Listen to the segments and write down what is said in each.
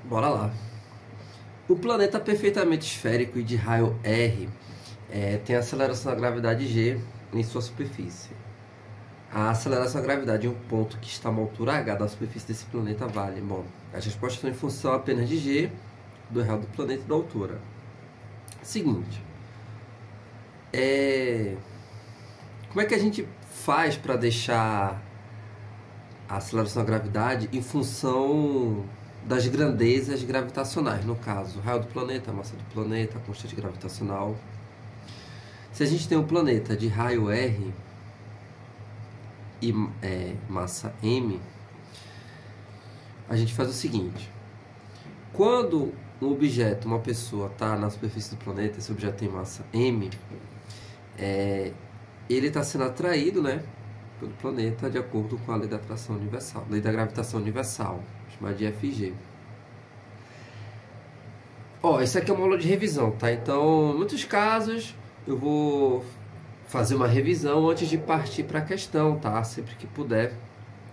Bora lá. O planeta perfeitamente esférico e de raio R tem aceleração da gravidade G em sua superfície. A aceleração da gravidade em um ponto que está a uma altura h da superfície desse planeta vale. Bom, as respostas estão em função apenas de G, do raio do planeta e da altura. Seguinte. Como é que a gente faz para deixar a aceleração da gravidade em função das grandezas gravitacionais, no caso, o raio do planeta, a massa do planeta, a constante gravitacional. Se a gente tem um planeta de raio R e massa M, a gente faz o seguinte: quando um objeto, uma pessoa, está na superfície do planeta, esse objeto tem massa M, ele está sendo atraído, né, pelo planeta de acordo com a lei da atração universal, lei da gravitação universal, chamada de FG. Isso aqui é uma aula de revisão, tá? Então, em muitos casos, eu vou fazer uma revisão antes de partir para a questão, tá? Sempre que puder,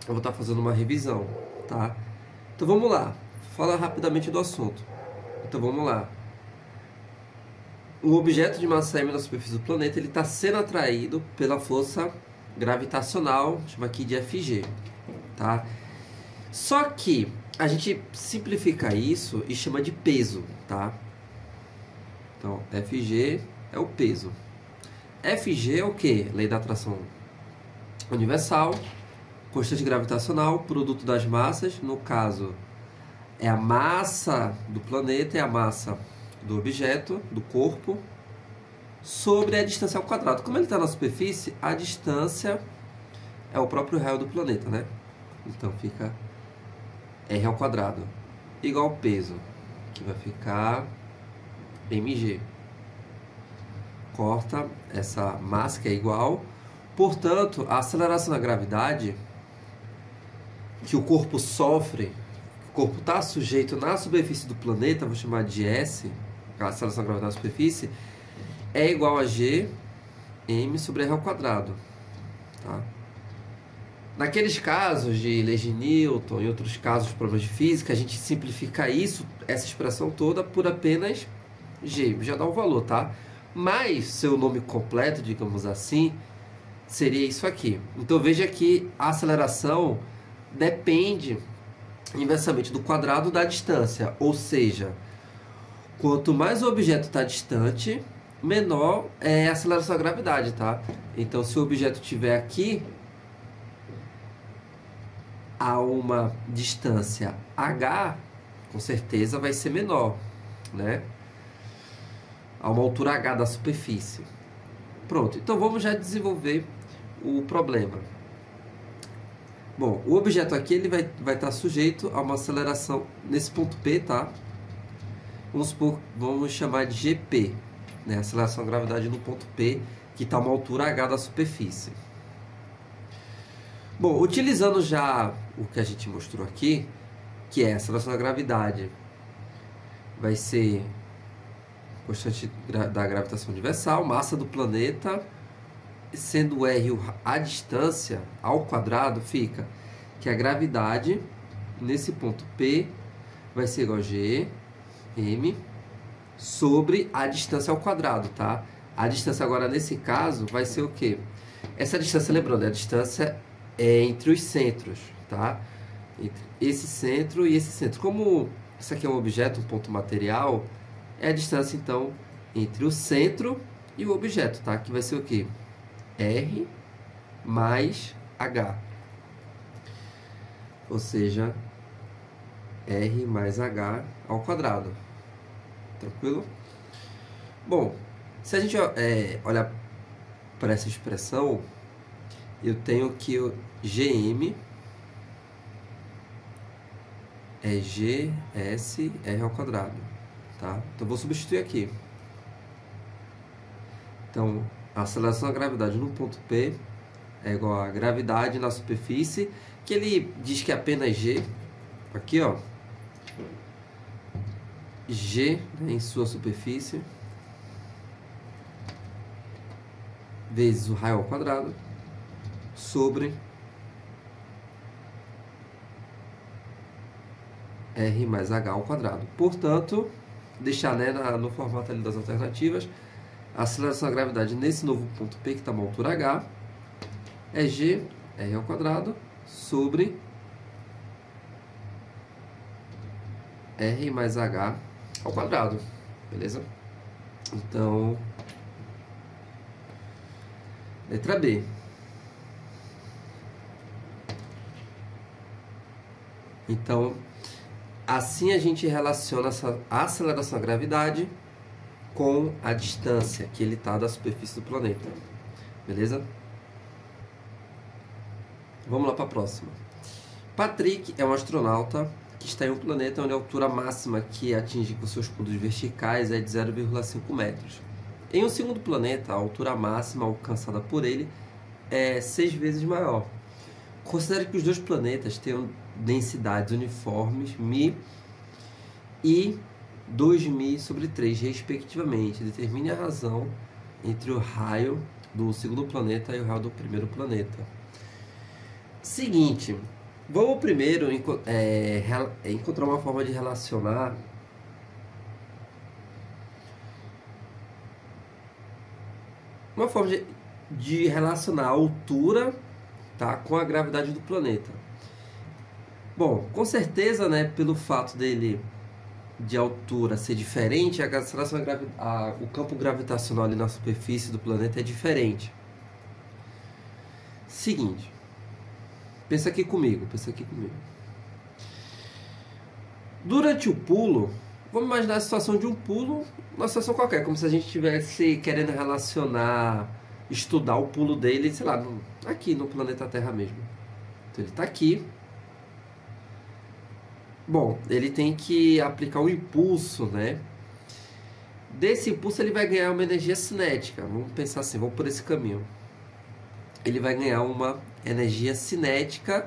eu vou estar fazendo uma revisão, tá? Então, vamos lá. Fala rapidamente do assunto. Então, vamos lá. Um objeto de massa M na superfície do planeta, ele está sendo atraído pela força gravitacional, chama aqui de FG, tá? Só que a gente simplifica isso e chama de peso, tá? Então, FG é o peso. FG é o que? Lei da atração universal, constante gravitacional, produto das massas, no caso é a massa do planeta, é a massa do objeto, do corpo, sobre a distância ao quadrado. Como ele está na superfície, a distância é o próprio raio do planeta, né? Então fica R ao quadrado igual ao peso, que vai ficar mg. Corta essa massa que é igual. Portanto, a aceleração da gravidade que o corpo sofre, o corpo está sujeito na superfície do planeta, vou chamar de S, a aceleração da gravidade na superfície, é igual a G m sobre R ao quadrado, tá? Naqueles casos de leis de Newton e outros casos de problemas de física, a gente simplifica isso, essa expressão toda, por apenas G, já dá um valor, tá? Mas seu nome completo, digamos assim, seria isso aqui. Então veja que a aceleração depende inversamente do quadrado da distância, ou seja, quanto mais o objeto está distante, menor é a aceleração da gravidade, tá? Então se o objeto estiver aqui a uma distância h, com certeza vai ser menor, né? A uma altura h da superfície. Pronto, então vamos já desenvolver o problema. Bom, o objeto aqui ele vai estar sujeito a uma aceleração nesse ponto P, tá? Vamos chamar de GP, né? Aceleração da gravidade no ponto P, que está a uma altura h da superfície. Bom, utilizando já o que a gente mostrou aqui, que é a aceleração da gravidade, vai ser constante da gravitação universal, massa do planeta, sendo R a distância ao quadrado, fica que a gravidade nesse ponto P vai ser igual a G m sobre a distância ao quadrado, tá? A distância agora nesse caso vai ser o quê? Essa distância, lembrando, a distância é entre os centros, tá? Entre esse centro e esse centro. Como isso aqui é um objeto, um ponto material, é a distância, então, entre o centro e o objeto, tá? Que vai ser o quê? R mais H. Ou seja, R mais H ao quadrado. Tranquilo? Bom, se a gente olhar para essa expressão, eu tenho que o Gm é GSR ao quadrado, tá? Então, vou substituir aqui. Então, a aceleração da gravidade no ponto P é igual a gravidade na superfície, que ele diz que é apenas G, aqui ó, G, né, em sua superfície, vezes o raio ao quadrado, sobre R mais H ao quadrado. Portanto, deixar, né, no formato ali das alternativas, a aceleração da gravidade nesse novo ponto P, que está uma altura H, é G, R ao quadrado, sobre R mais H ao quadrado. Beleza? Então, letra B. Então, assim a gente relaciona essa aceleração da gravidade com a distância que ele está da superfície do planeta. Beleza? Vamos lá para a próxima. Patrick é um astronauta que está em um planeta onde a altura máxima que atinge com seus pulos verticais é de 0,5 metros. Em um segundo planeta, a altura máxima alcançada por ele é 6 vezes maior. Considere que os dois planetas tenham densidades uniformes μ e 2μ sobre 3, respectivamente. Determine a razão entre o raio do segundo planeta e o raio do primeiro planeta. Seguinte, vamos primeiro encontrar uma forma de relacionar a altura, tá, com a gravidade do planeta. Bom, com certeza, né, pelo fato dele de altura ser diferente, a aceleração o campo gravitacional ali na superfície do planeta é diferente. Seguinte, pensa aqui comigo. Durante o pulo, vamos imaginar a situação de um pulo, uma situação qualquer, como se a gente estivesse querendo estudar o pulo dele, sei lá, aqui no planeta Terra mesmo. Então ele está aqui. Bom, ele tem que aplicar um impulso, né? Desse impulso ele vai ganhar uma energia cinética. Vamos pensar assim, vamos por esse caminho. Ele vai ganhar uma energia cinética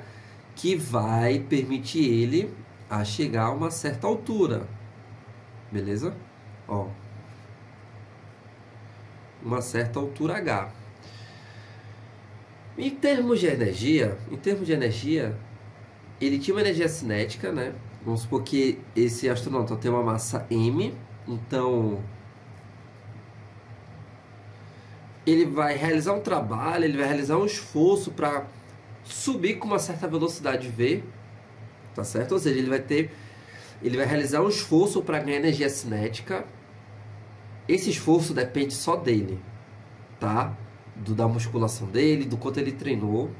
que vai permitir ele a chegar a uma certa altura. Beleza? Ó. Uma certa altura H. Em termos de energia, ele tinha uma energia cinética, né? Vamos supor que esse astronauta tem uma massa m, então ele vai realizar um trabalho, ele vai realizar um esforço para subir com uma certa velocidade v, tá certo? Ou seja, ele vai realizar um esforço para ganhar energia cinética. Esse esforço depende só dele, tá? Da musculação dele, do quanto ele treinou,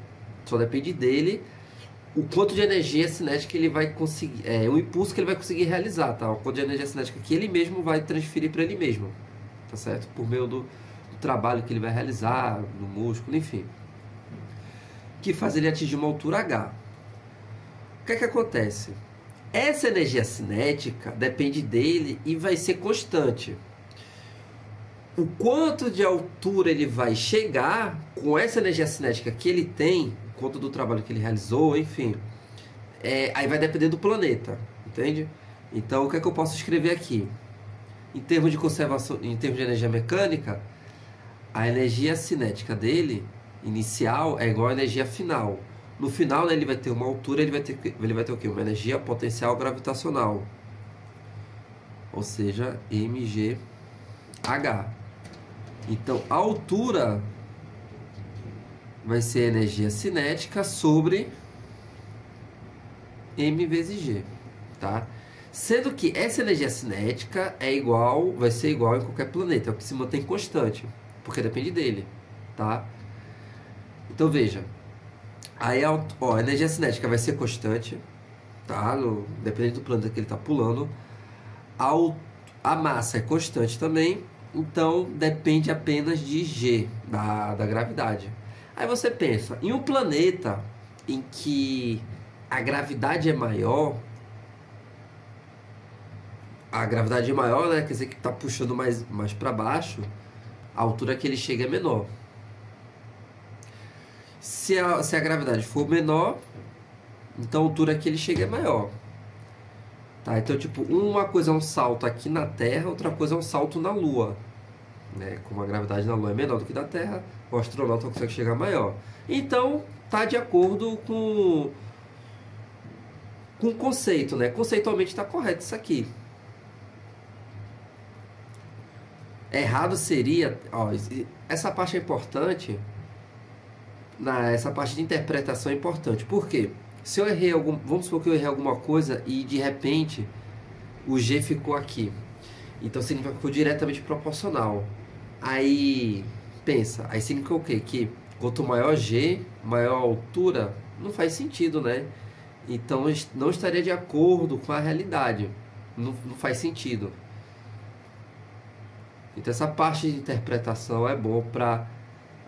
só depende dele. O quanto de energia cinética ele vai conseguir, o impulso que ele vai conseguir realizar, tá? O quanto de energia cinética que ele mesmo vai transferir para ele mesmo, tá certo? Por meio do trabalho que ele vai realizar no músculo, enfim, que faz ele atingir uma altura H. O que é que acontece? Essa energia cinética depende dele e vai ser constante. O quanto de altura ele vai chegar com essa energia cinética que ele tem, quanto do trabalho que ele realizou, enfim, aí vai depender do planeta, entende? Então, o que é que eu posso escrever aqui? Em termos de conservação, em termos de energia mecânica, a energia cinética dele, inicial, é igual à energia final. No final, né, ele vai ter uma altura, ele vai ter o quê? Uma energia potencial gravitacional. Ou seja, mgh. Então, a altura vai ser energia cinética sobre m vezes g, tá? Sendo que essa energia cinética vai ser igual em qualquer planeta, é o que se mantém constante, porque depende dele, tá? Então veja, aí a energia cinética vai ser constante, tá? Dependendo do planeta que ele está pulando. A massa é constante também, então depende apenas de g, da gravidade. Aí você pensa, em um planeta em que a gravidade é maior, né, quer dizer que está puxando mais para baixo, a altura que ele chega é menor. Se a gravidade for menor, então a altura que ele chega é maior. Tá? Então, tipo, uma coisa é um salto aqui na Terra, outra coisa é um salto na Lua. Né? Como a gravidade na Lua é menor do que da Terra, o astronauta consegue chegar maior. Então, tá de acordo com com conceito, né? Conceitualmente está correto isso aqui. Errado seria, ó, essa parte é importante, essa parte de interpretação é importante. Por quê? Se eu errei vamos supor que eu errei alguma coisa e de repente o G ficou aqui. Então significa que ficou diretamente proporcional. Aí pensa, aí significa o quê? Que quanto maior G, maior altura, não faz sentido, né? Então não estaria de acordo com a realidade. Não faz sentido. Então essa parte de interpretação é boa para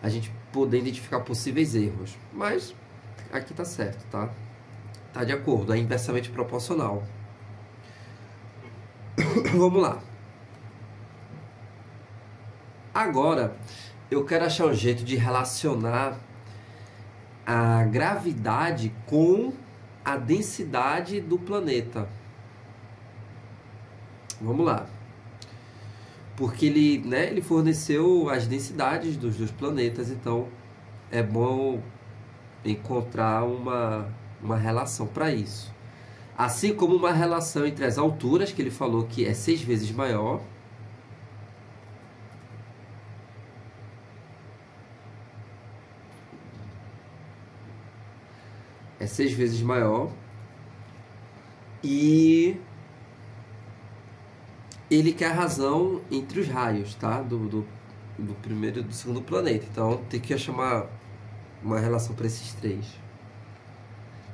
a gente poder identificar possíveis erros. Mas aqui tá certo, tá? Tá de acordo, é inversamente proporcional. Vamos lá. Agora, eu quero achar um jeito de relacionar a gravidade com a densidade do planeta. Vamos lá. Porque ele forneceu as densidades dos dois planetas, então é bom encontrar uma relação para isso. Assim como uma relação entre as alturas, que ele falou que é 6 vezes maior, é 6 vezes maior, e ele quer a razão entre os raios, tá? Do primeiro e do segundo planeta. Então tem que achar uma relação para esses três.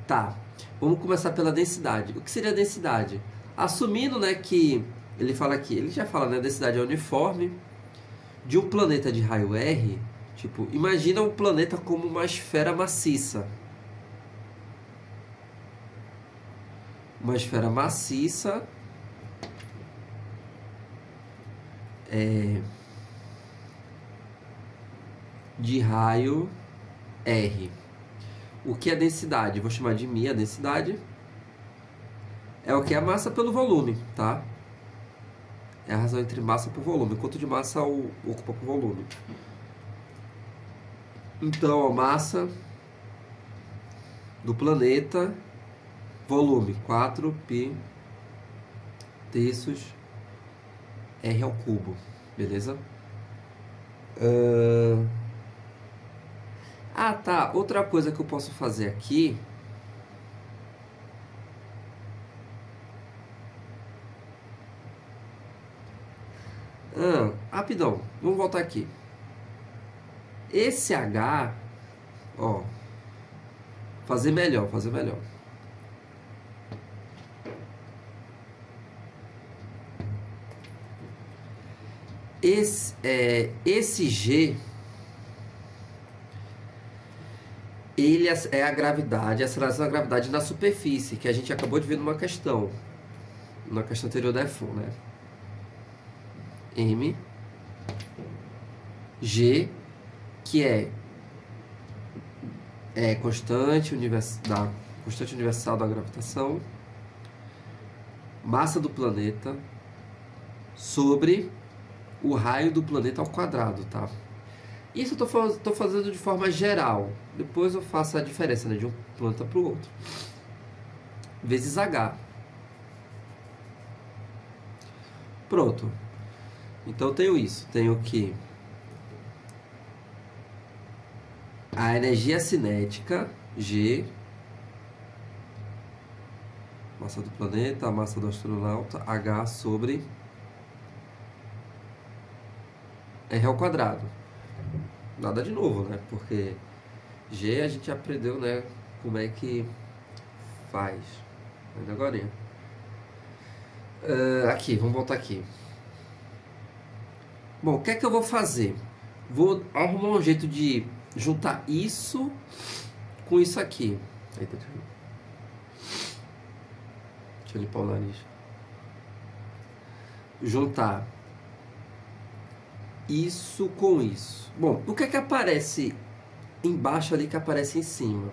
Tá, vamos começar pela densidade. O que seria a densidade? Assumindo, né, que ele fala aqui, ele já fala, né, a densidade é uniforme de um planeta de raio R. Tipo, imagina um planeta como uma esfera maciça. Uma esfera maciça de raio R. O que é densidade? Vou chamar de μ, a densidade. É o que? A massa pelo volume, tá? É a razão entre massa por volume. Quanto de massa ocupa por volume. Então, a massa do planeta, volume, 4π terços R ao cubo. Beleza? Ah, tá. Outra coisa que eu posso fazer aqui. Rapidão. Vamos voltar aqui. Esse H, ó. Fazer melhor. Esse G, ele é a gravidade, a aceleração da gravidade na superfície, que a gente acabou de ver na questão anterior da F1, né? M, G, que é constante universal da gravitação, massa do planeta sobre o raio do planeta ao quadrado, tá? Isso eu tô fazendo de forma geral. Depois eu faço a diferença, né, de um planeta para o outro. Vezes H. Pronto. Então eu tenho isso. Tenho que a energia cinética, G, massa do planeta, a massa do astronauta, H sobre R ao quadrado. Nada de novo, né? Porque G a gente aprendeu, né, como é que faz. Ainda agora. Aqui, vamos voltar aqui. Bom, o que é que eu vou fazer? Vou arrumar um jeito de juntar isso com isso aqui. Eita, deixa eu limpar o nariz. Juntar isso com isso. Bom, o que é que aparece embaixo ali que aparece em cima?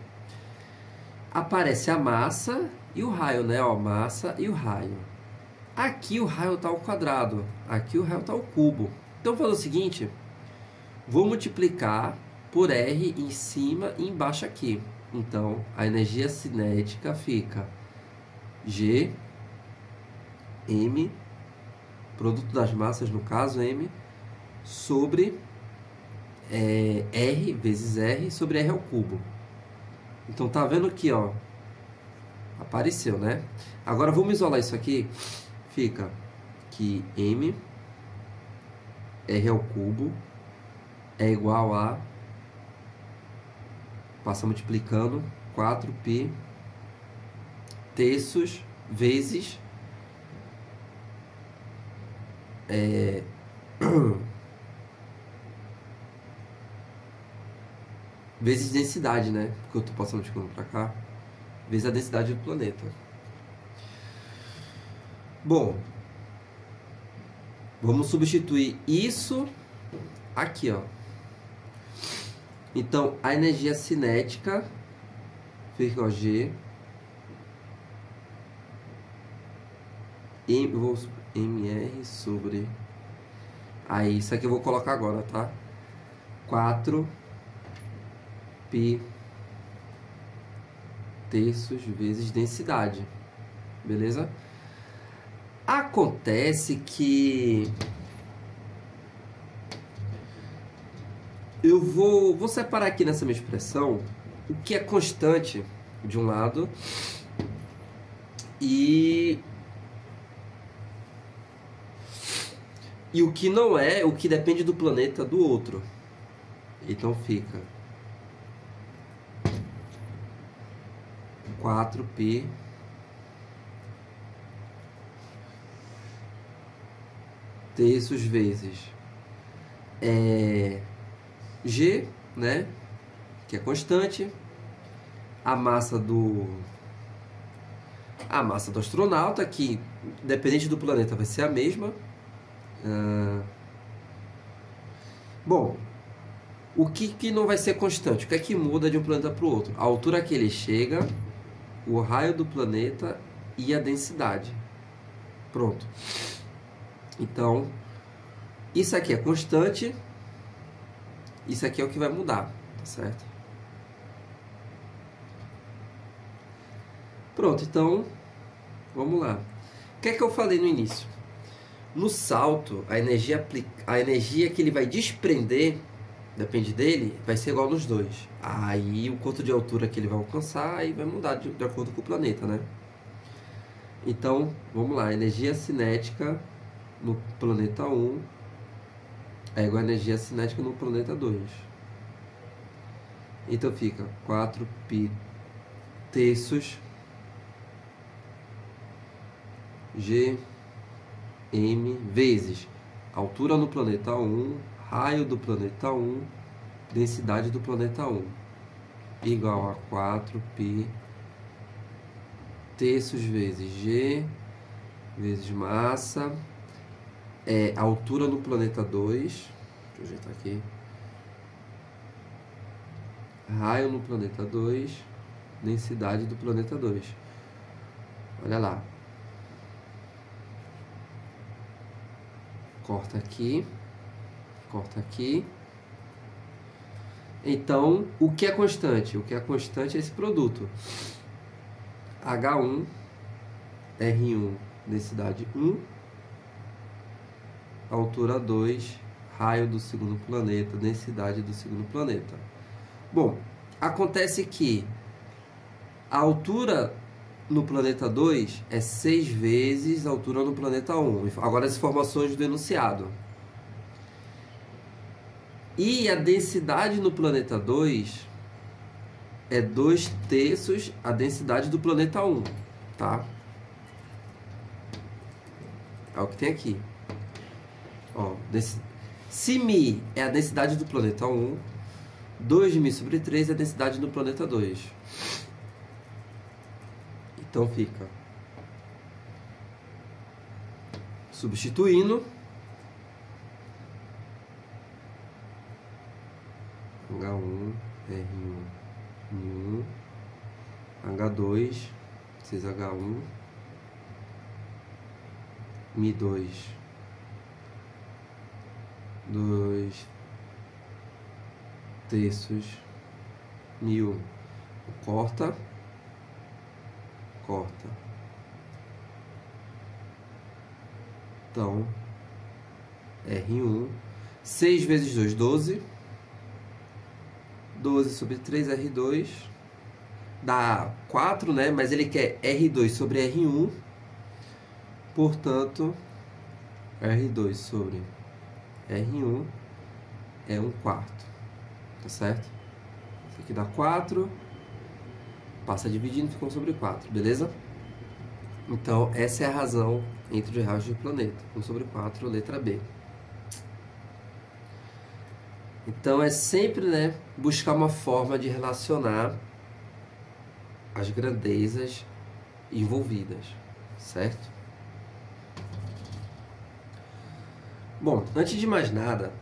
Aparece a massa e o raio, né? Ó, massa e o raio. Aqui o raio está ao quadrado, aqui o raio está ao cubo. Então vou fazer o seguinte, vou multiplicar por R em cima e embaixo aqui. Então a energia cinética fica G, M, produto das massas, no caso, M, sobre R vezes R sobre R ao cubo. Então tá vendo aqui, ó, apareceu, né? Agora vamos isolar isso aqui. Fica que M R ao cubo é igual a, passa multiplicando, 4π terços vezes vezes densidade, né? Porque eu tô passando multiplicando para cá, vezes a densidade do planeta. Bom, vamos substituir isso aqui, ó. Então, a energia cinética fica, ó, G MR sobre... Aí, isso aqui eu vou colocar agora, tá? 4π terços vezes densidade. Beleza? Acontece que eu vou separar aqui nessa minha expressão o que é constante de um lado e o que não é, o que depende do planeta do outro. Então fica 4π terços vezes G, né, que é constante, a massa do astronauta, que dependente do planeta vai ser a mesma. Bom, o que não vai ser constante? O que é que muda de um planeta para o outro? A altura que ele chega, o raio do planeta e a densidade. Pronto. Então, isso aqui é constante, isso aqui é o que vai mudar, tá certo? Pronto, então, vamos lá. O que é que eu falei no início? No salto, a energia que ele vai desprender, depende dele, vai ser igual nos dois. Aí o quanto de altura que ele vai alcançar, aí vai mudar de acordo com o planeta, né? Então, vamos lá. A energia cinética no planeta 1 é igual a energia cinética no planeta 2. Então fica 4π terços G M vezes altura no planeta 1, raio do planeta 1, densidade do planeta 1, igual a 4π terços vezes G vezes massa, altura no planeta 2, deixa eu ajeitar aqui, raio no planeta 2, densidade do planeta 2. Olha lá. Corta aqui. Corta aqui. Então, o que é constante? O que é constante é esse produto. H1, R1, densidade 1, altura 2, raio do segundo planeta, densidade do segundo planeta. Bom, acontece que a altura no planeta 2 é 6 vezes a altura no planeta 1. Agora as informações do enunciado. E a densidade no planeta 2 é 2 terços a densidade do planeta 1, tá? É o que tem aqui. Ó, se μ é a densidade do planeta 1, 2μ sobre 3 é a densidade do planeta 2. Então fica substituindo H1, R1, M1, H2, 6H1, M2, 2 terços, M1. Corta. Então, R1, 6 vezes 2, 12. 12 sobre 3, R2. Dá 4, né? Mas ele quer R2 sobre R1. Portanto, R2 sobre R1 é 1/4. Tá certo? Isso aqui dá 4. Passa dividindo, fica 1 sobre 4. Beleza? Então, essa é a razão entre os raios do planeta. 1 sobre 4, letra B. Então, é sempre, né, buscar uma forma de relacionar as grandezas envolvidas, certo? Bom, antes de mais nada,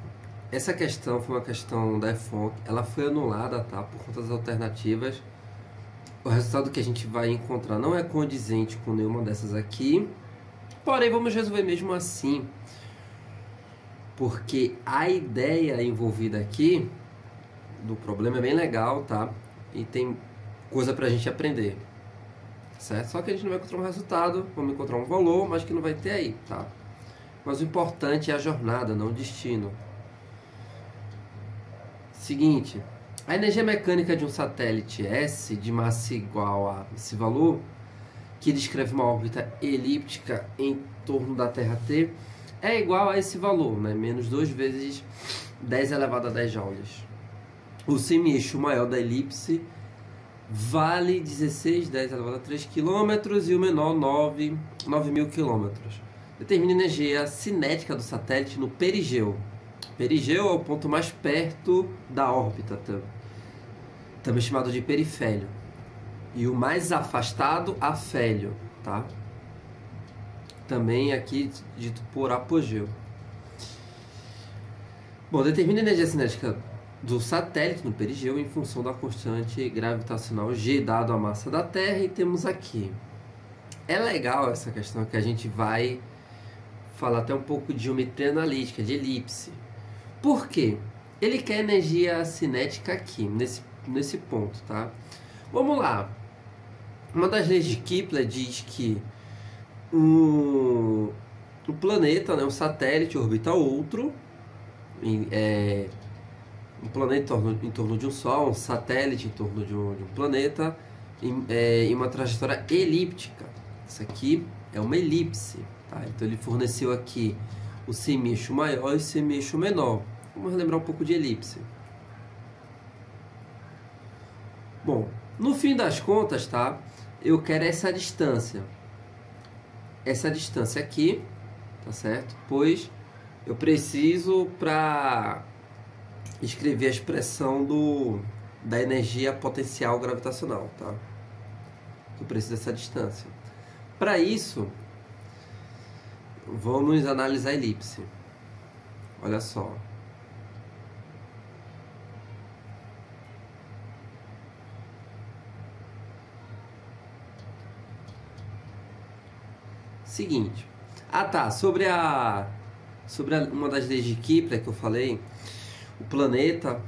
essa questão foi uma questão da EFONC, ela foi anulada, tá, por conta das alternativas. O resultado que a gente vai encontrar não é condizente com nenhuma dessas aqui, porém vamos resolver mesmo assim, porque a ideia envolvida aqui do problema é bem legal, tá? E tem coisa pra gente aprender, certo? Só que a gente não vai encontrar um resultado, vamos encontrar um valor, mas que não vai ter aí, tá? Mas o importante é a jornada, não o destino. Seguinte, a energia mecânica de um satélite S de massa igual a esse valor, que descreve uma órbita elíptica em torno da Terra T, é igual a esse valor, né? Menos 2 vezes 10 elevado a 10 joules. O semi-eixo maior da elipse vale 16, 10 elevado a 3 km e o menor 9.000 km. Determina a energia cinética do satélite no perigeu. Perigeu é o ponto mais perto da órbita, também chamado de perifélio. E o mais afastado, afélio, tá? Também aqui dito por apogeu. Bom, determina a energia cinética do satélite no perigeu em função da constante gravitacional G dado a massa da Terra, e temos aqui. É legal essa questão que a gente vai falar até um pouco de geometria analítica, de elipse. Por quê? Ele quer energia cinética aqui, nesse ponto, tá? Vamos lá. Uma das leis de Kepler diz que um planeta, né, um satélite orbita outro, um planeta em torno de um Sol, um satélite em torno de um planeta, em uma trajetória elíptica. Isso aqui é uma elipse, tá? Então ele forneceu aqui o semi-eixo maior e o semi-eixo menor. Vamos relembrar um pouco de elipse. Bom, no fim das contas, tá? Eu quero essa distância. Essa distância aqui, tá certo? Pois eu preciso para escrever a expressão da energia potencial gravitacional, tá? Eu preciso dessa distância. Para isso, vamos analisar a elipse. Olha só. Seguinte. Ah, tá. Sobre uma das leis de Kepler que eu falei, o planeta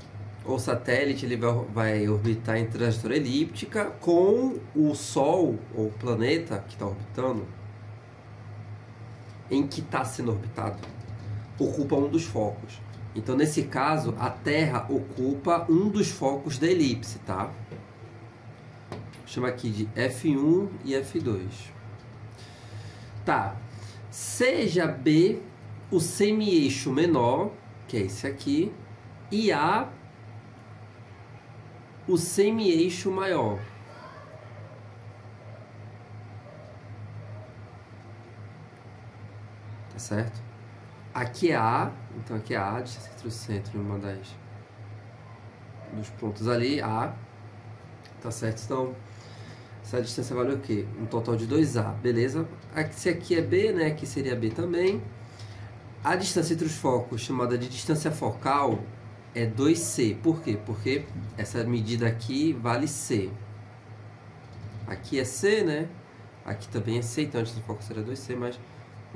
ou satélite ele vai orbitar em trajetória elíptica com o Sol ou o planeta que está orbitando, em que está sendo orbitado, ocupa um dos focos. Então, nesse caso, a Terra ocupa um dos focos da elipse, tá? Chama aqui de F1 e F2. Tá. Seja B o semi-eixo menor, que é esse aqui, e A o semi-eixo maior. Tá certo? Aqui é A, então aqui é A, distância entre o centro e uma dos pontos ali, A. Tá certo? Então, essa distância vale o quê? Um total de 2A, beleza? Se aqui é B, né? Aqui seria B também. A distância entre os focos, chamada de distância focal, é 2C. Por quê? Porque essa medida aqui vale C. Aqui é C, né? Aqui também é C, então a distância focal seria 2C, mas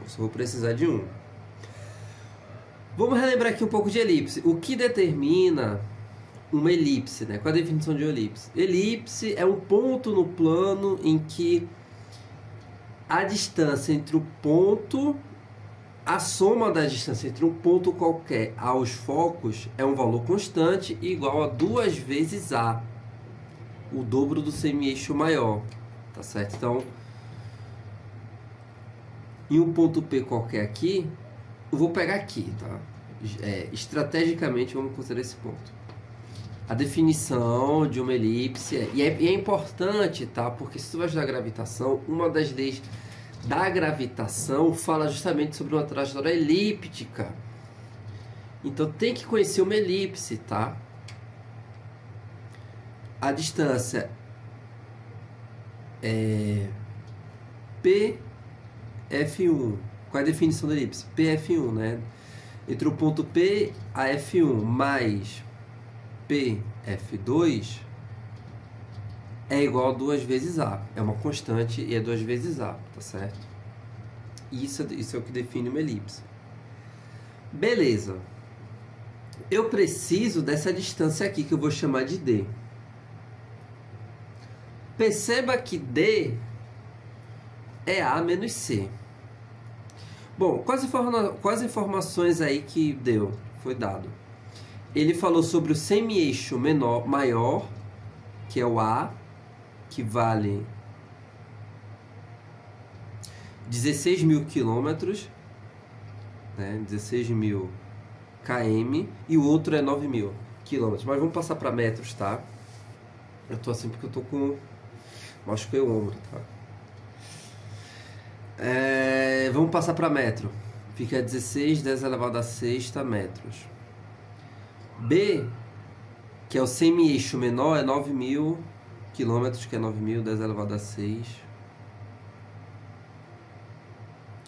eu só vou precisar de 1. Vamos relembrar aqui um pouco de elipse. O que determina uma elipse, né? Qual a definição de elipse? Elipse é um ponto no plano em que a distância entre o ponto A soma da distância entre um ponto qualquer aos focos é um valor constante igual a 2 vezes A, o dobro do semi-eixo maior, tá certo? Então, em um ponto P qualquer aqui, eu vou pegar aqui, tá? Estrategicamente, vamos considerar esse ponto. A definição de uma elipse é importante, tá? Porque se tu vai estudar gravitação, uma das leis da gravitação fala justamente sobre uma trajetória elíptica. Então tem que conhecer uma elipse, tá? A distância é PF1. Qual é a definição da elipse? PF1, né? Entre o ponto P a F1 mais PF2 é igual a 2 vezes A. É uma constante e é 2 vezes A, tá certo? Isso é o que define uma elipse. Beleza. Eu preciso dessa distância aqui que eu vou chamar de D. Perceba que D é A menos C. Bom, quais informações aí que foi dado? Ele falou sobre o semi-eixo maior, que é o A, que vale 16.000 quilômetros, né? 16.000 km, e o outro é 9.000 quilômetros. Mas vamos passar para metros, tá? Eu tô assim porque eu tô com... machuquei o ombro, tá? Vamos passar para metro. Fica 16, 10 elevado a 6 metros. B, que é o semi-eixo menor, é 9.000 quilômetros, que é 9.000, 10 elevado a 6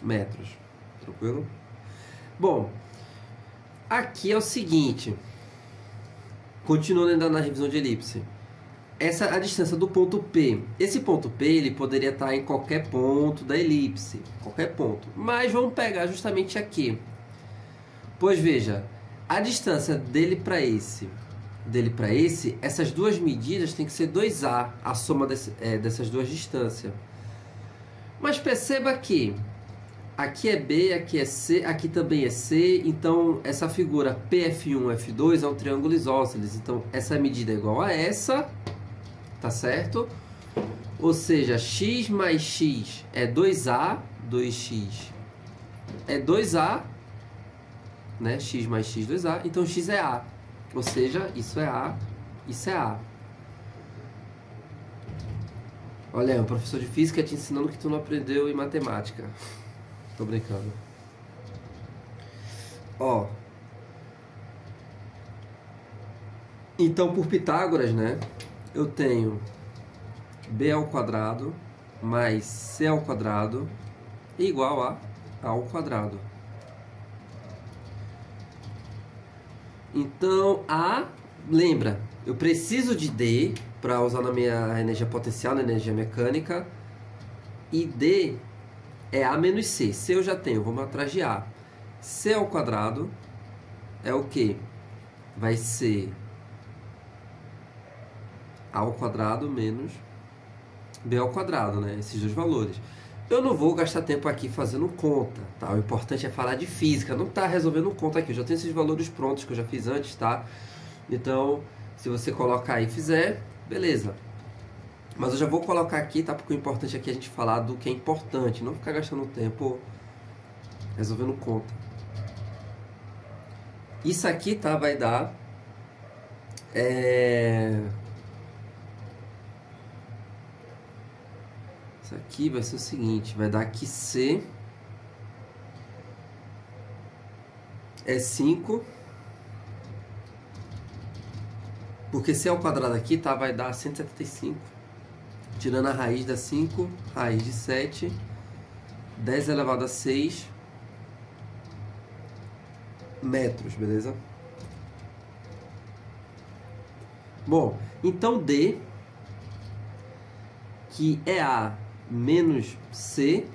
metros. Tranquilo? Bom, aqui é o seguinte. Continuando ainda na revisão de elipse. Essa é a distância do ponto P. Esse ponto P ele poderia estar em qualquer ponto da elipse. Qualquer ponto. Mas vamos pegar justamente aqui. Pois veja, a distância dele para esse, essas duas medidas tem que ser 2A, a soma dessas duas distâncias. Mas perceba que aqui é B, aqui é C, aqui também é C. Então essa figura PF1, F2 é um triângulo isósceles. Então essa medida é igual a essa, tá certo? Ou seja, x mais x é 2A, 2x é 2A, né? X mais x, 2A. Então x é A. Ou seja, isso é A, isso é A. Olha, o professor de física te ensinando o que tu não aprendeu em matemática. Tô brincando. Ó. Então, por Pitágoras, né? Eu tenho B ao quadrado mais C ao quadrado igual a A ao quadrado. Então, lembra, eu preciso de D para usar na minha energia potencial, na energia mecânica. E D é A menos C. C eu já tenho, vamos atrás de A. C ao quadrado é o que? Vai ser A ao quadrado menos B ao quadrado, né? Esses dois valores. Eu não vou gastar tempo aqui fazendo conta, tá? O importante é falar de física, não tá resolvendo conta aqui. Eu já tenho esses valores prontos que eu já fiz antes, tá? Então, se você colocar aí e fizer, beleza. Mas eu já vou colocar aqui, tá? Porque o importante aqui é a gente falar do que é importante, não ficar gastando tempo resolvendo conta. Isso aqui, tá? Vai dar... Isso aqui vai ser o seguinte, vai dar que C é 5, porque C ao quadrado aqui, tá, vai dar 175, tirando a raiz da 5, raiz de 7, 10 elevado a 6 metros, beleza? Bom, então D, que é A menos C,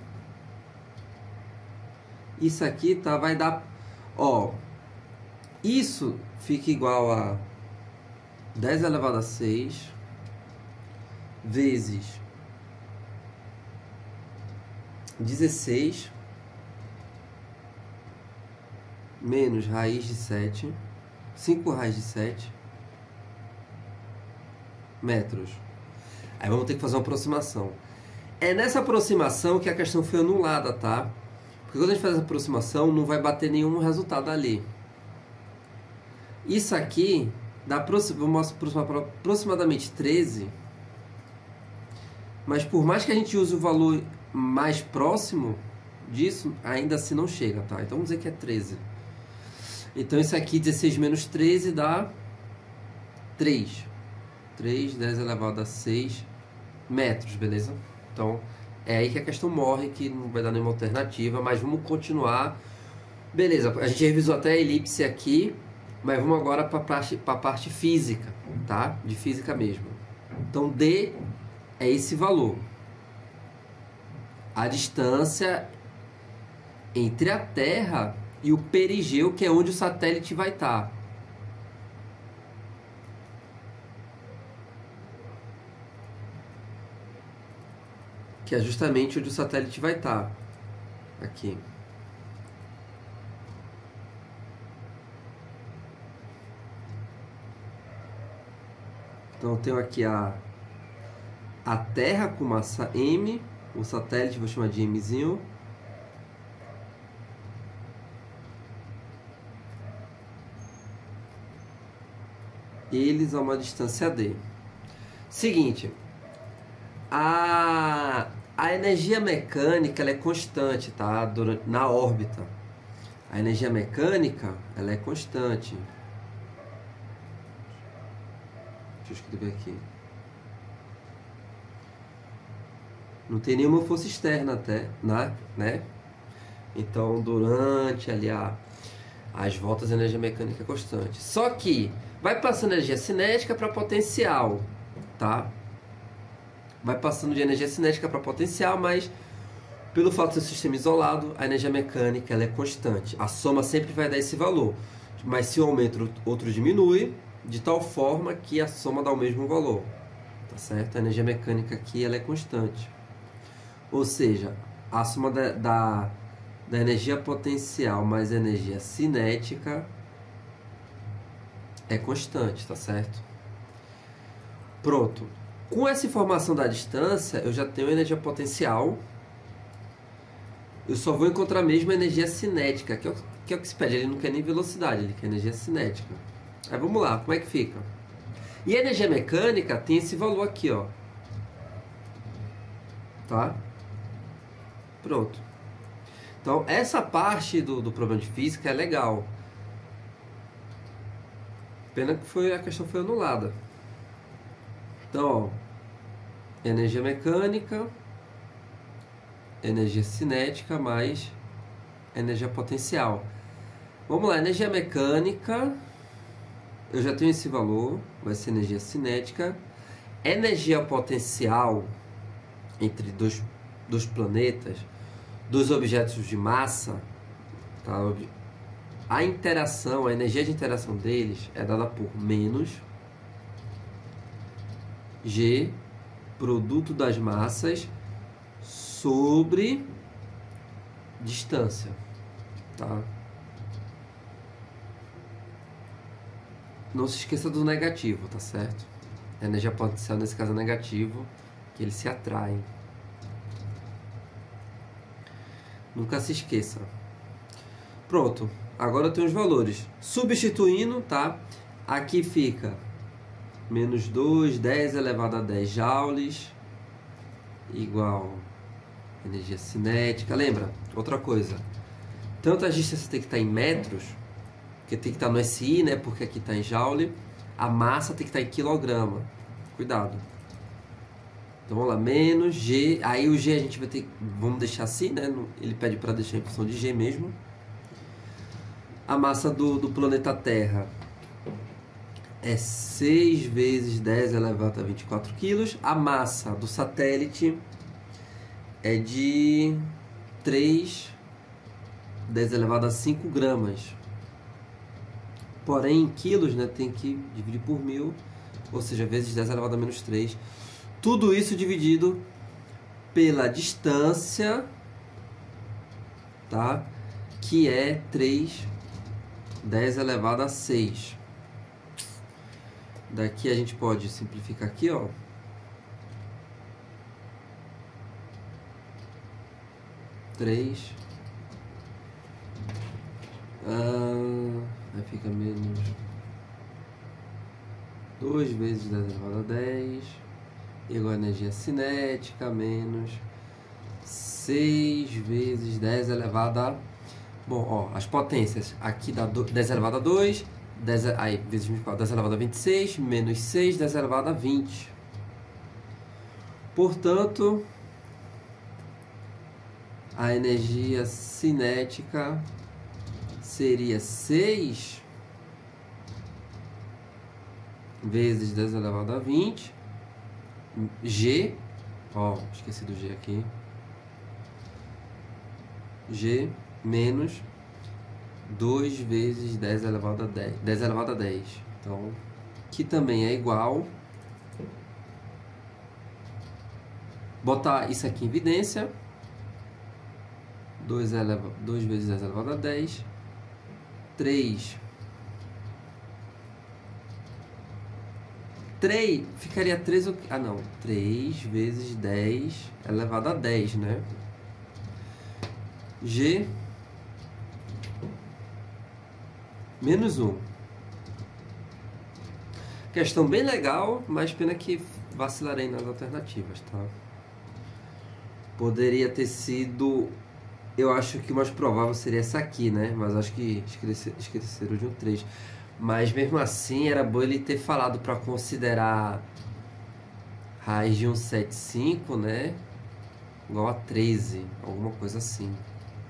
isso aqui, tá, vai dar, ó, isso fica igual a 10 elevado a 6 vezes 16 menos raiz de 7, 5 raiz de 7 metros. Aí vamos ter que fazer uma aproximação. É nessa aproximação que a questão foi anulada, tá? Porque quando a gente faz essa aproximação, não vai bater nenhum resultado ali. Isso aqui, vamos aproximar para aproximadamente 13, mas por mais que a gente use o valor mais próximo disso, ainda assim não chega, tá? Então vamos dizer que é 13. Então isso aqui, 16 menos 13 dá 3. 3, 10 elevado a 6 metros, beleza? Então é aí que a questão morre, que não vai dar nenhuma alternativa, mas vamos continuar. Beleza, a gente revisou até a elipse aqui, mas vamos agora para a parte física, tá? De física mesmo. Então D é esse valor. A distância entre a Terra e o perigeu, que é onde o satélite vai estar. Que é justamente onde o satélite vai estar. Aqui. Então eu tenho aqui a Terra com massa M, o satélite vou chamar de Mzinho. Eles a uma distância D. Seguinte, a energia mecânica ela é constante, tá? Na órbita. A energia mecânica ela é constante. Deixa eu escrever aqui. Não tem nenhuma força externa até, né? Então, durante ali as voltas, a energia mecânica é constante. Só que vai passando energia cinética para potencial, tá? Vai passando de energia cinética para potencial, mas pelo fato de ser um sistema isolado, a energia mecânica ela é constante. A soma sempre vai dar esse valor. Mas se um aumenta, outro diminui, de tal forma que a soma dá o mesmo valor. Tá certo? A energia mecânica aqui ela é constante. Ou seja, a soma da energia potencial mais a energia cinética é constante, tá certo? Pronto. Com essa informação da distância, eu já tenho energia potencial. Eu só vou encontrar mesmo a energia cinética, que é o que se pede. Ele não quer nem velocidade, ele quer energia cinética. Aí vamos lá, como é que fica? E a energia mecânica tem esse valor aqui, ó. Tá? Pronto. Então, essa parte do problema de física é legal. Pena que a questão foi anulada. Então, ó, energia mecânica, energia cinética mais energia potencial. Vamos lá, energia mecânica, eu já tenho esse valor, vai ser energia cinética. Energia potencial entre dois planetas, dos objetos de massa, tá? A interação, a energia de interação deles é dada por menos G, produto das massas, sobre distância, tá? Não se esqueça do negativo, tá certo? A energia potencial nesse caso é negativo, que eles se atraem. Nunca se esqueça. Pronto, agora eu tenho os valores. Substituindo, tá? Aqui fica menos 2, 10 elevado a 10 joules, igual energia cinética. Lembra? Outra coisa. Tanto a distância tem que estar em metros, porque tem que estar no SI, né? Porque aqui está em joule. A massa tem que estar em quilograma. Cuidado. Então vamos lá, menos G. Aí o G a gente vai ter. Vamos deixar assim, né? Ele pede para deixar em função de G mesmo. A massa do planeta Terra é 6 vezes 10 elevado a 24 quilos. A massa do satélite é de 3, 10 elevado a 5 gramas. Porém, em quilos, né, tem que dividir por 1000, ou seja, vezes 10 elevado a menos 3. Tudo isso dividido pela distância, tá? Que é 3 10 elevado a 6. Daqui a gente pode simplificar aqui, ó. Aí fica menos 2 vezes 10 elevado a 10, igual a energia cinética, menos 6 vezes 10 elevado a... Bom, ó, as potências aqui dá 10 elevado a 2, 10, aí vezes 24, 10 elevado a 26, menos 6, 10 elevado a 20. Portanto, a energia cinética seria 6 vezes 10 elevado a 20, G, ó, esqueci do G aqui, G menos 2 vezes 10 elevado a 10, 10 elevado a 10, então, que também é igual, botar isso aqui em evidência, 2 vezes 10 elevado a 10, 3 ficaria 3, ah não, 3 vezes 10 elevado a 10, né? G menos 1. Questão bem legal, mas pena que vacilarei nas alternativas, tá? Poderia ter sido... Eu acho que o mais provável seria essa aqui, né? Mas acho que esqueceram de um 3. Mas mesmo assim, era bom ele ter falado para considerar raiz de 175, né? Igual a 13, alguma coisa assim.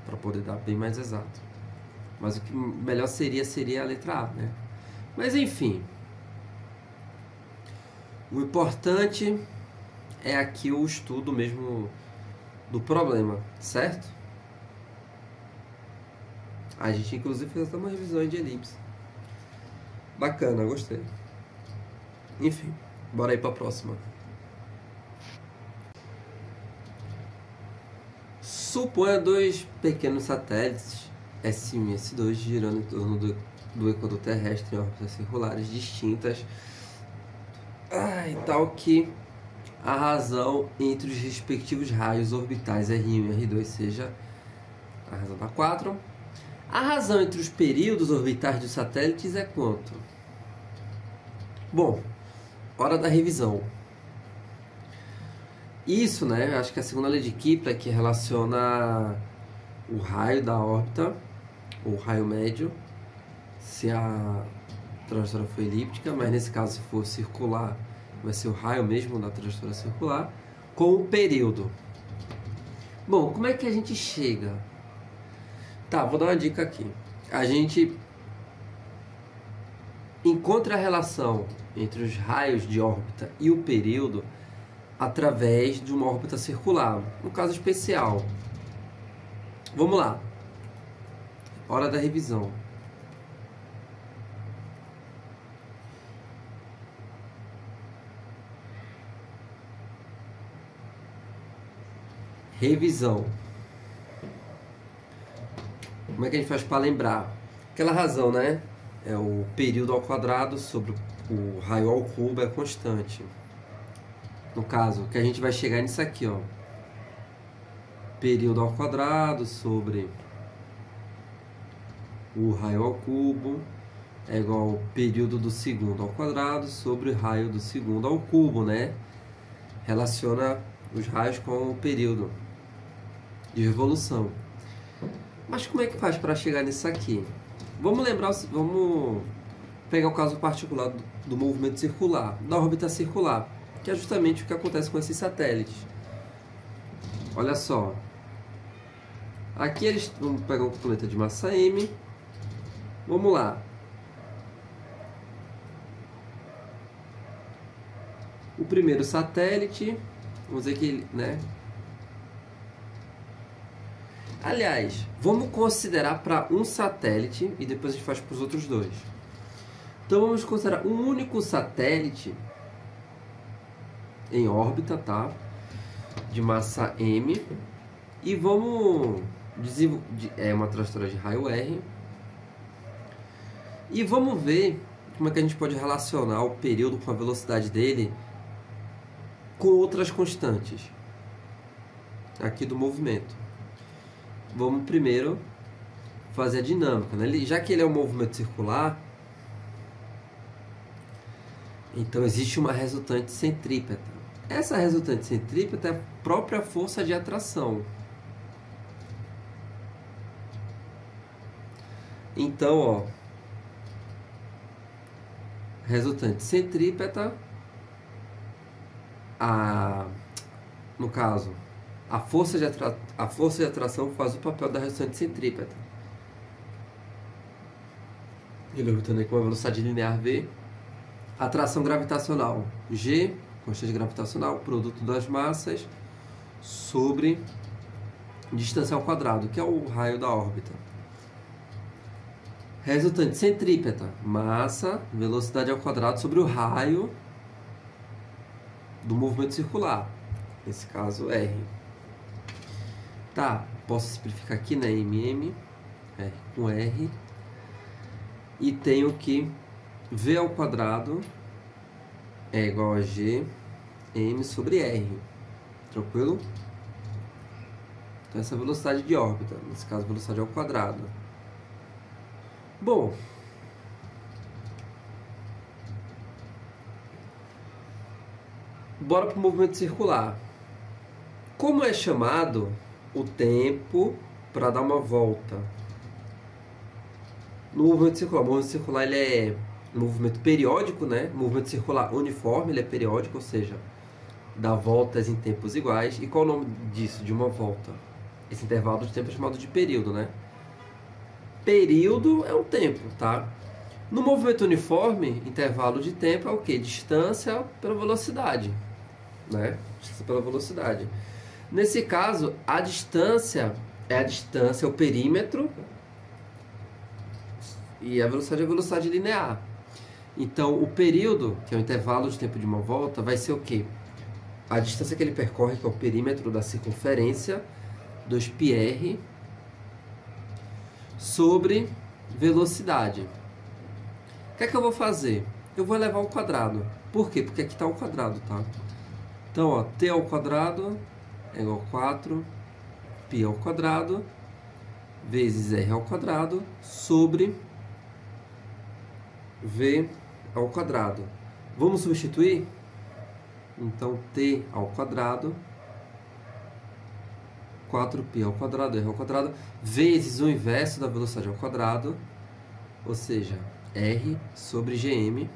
Para poder dar bem mais exato. Mas o que melhor seria a letra A, né? Mas enfim. O importante é aqui o estudo mesmo do problema, certo? A gente inclusive fez até uma revisão de elipse. Bacana, gostei. Enfim, bora aí para a próxima. Suponha 2 pequenos satélites S1 e S2 girando em torno do equador terrestre em órbitas circulares distintas, e tal que a razão entre os respectivos raios orbitais R1 e R2 seja a razão da 4. A razão entre os períodos orbitais dos satélites é quanto? Bom, hora da revisão. Isso, né? Acho que a segunda lei de Kepler que relaciona o raio da órbita, ou raio médio, se a trajetória for elíptica, mas nesse caso, se for circular, vai ser o raio mesmo da trajetória circular, com o período. Bom, como é que a gente chega? Tá, vou dar uma dica aqui. A gente encontra a relação entre os raios de órbita e o período através de uma órbita circular, no caso especial. Vamos lá. Hora da revisão. Revisão. Como é que a gente faz para lembrar? Aquela razão, né? É o período ao quadrado sobre o raio ao cubo é constante. No caso, que a gente vai chegar nisso aqui, ó. Período ao quadrado sobre o raio ao cubo é igual ao período do segundo ao quadrado sobre o raio do segundo ao cubo, né? Relaciona os raios com o período de revolução. Mas como é que faz para chegar nisso aqui? Vamos lembrar, vamos pegar o caso particular do movimento circular, da órbita circular, que é justamente o que acontece com esses satélites. Olha só. Aqui eles vão pegar um planeta de massa M. Vamos lá. O primeiro satélite, vamos dizer que ele, né? Aliás, vamos considerar para um satélite e depois a gente faz para os outros dois. Então vamos considerar um único satélite em órbita, tá? De massa M. E vamos desenvolver uma trajetória de raio R. E vamos ver como é que a gente pode relacionar o período com a velocidade dele com outras constantes aqui do movimento. Vamos primeiro fazer a dinâmica, né? Já que ele é um movimento circular, então existe uma resultante centrípeta. Essa resultante centrípeta é a própria força de atração. Então, ó, resultante centrípeta, no caso, a força de atração faz o papel da resultante centrípeta. Ele orbitando aí com uma velocidade linear v. Atração gravitacional G, constante gravitacional, produto das massas sobre distância ao quadrado, que é o raio da órbita. Resultante centrípeta, massa, velocidade ao quadrado sobre o raio do movimento circular, nesse caso R. Tá, posso simplificar aqui, né? MM, R com R, e tenho que V ao quadrado é igual a G M sobre R, tranquilo? Então essa é a velocidade de órbita, nesse caso velocidade ao quadrado. Bom, bora para o movimento circular. Como é chamado o tempo para dar uma volta? No movimento circular, o movimento circular ele é um movimento periódico, né? O movimento circular uniforme, ele é periódico, ou seja, dá voltas em tempos iguais. E qual é o nome disso, de uma volta? Esse intervalo de tempo é chamado de período, né? Período é um tempo, tá? No movimento uniforme, intervalo de tempo é o quê? Distância pela velocidade, né? Distância pela velocidade. Nesse caso, a distância é o perímetro e a velocidade é a velocidade linear. Então, o período, que é o intervalo de tempo de uma volta, vai ser o quê? A distância que ele percorre, que é o perímetro da circunferência, 2πr, sobre velocidade. O que é que eu vou fazer? Eu vou elevar ao quadrado. Por quê? Porque aqui está o quadrado, tá? Então, ó, t ao quadrado é igual a 4π ao quadrado vezes r ao quadrado sobre v ao quadrado. Vamos substituir? Então, t ao quadrado, 4π ao quadrado, r ao quadrado, vezes o inverso da velocidade ao quadrado, ou seja, r sobre gm.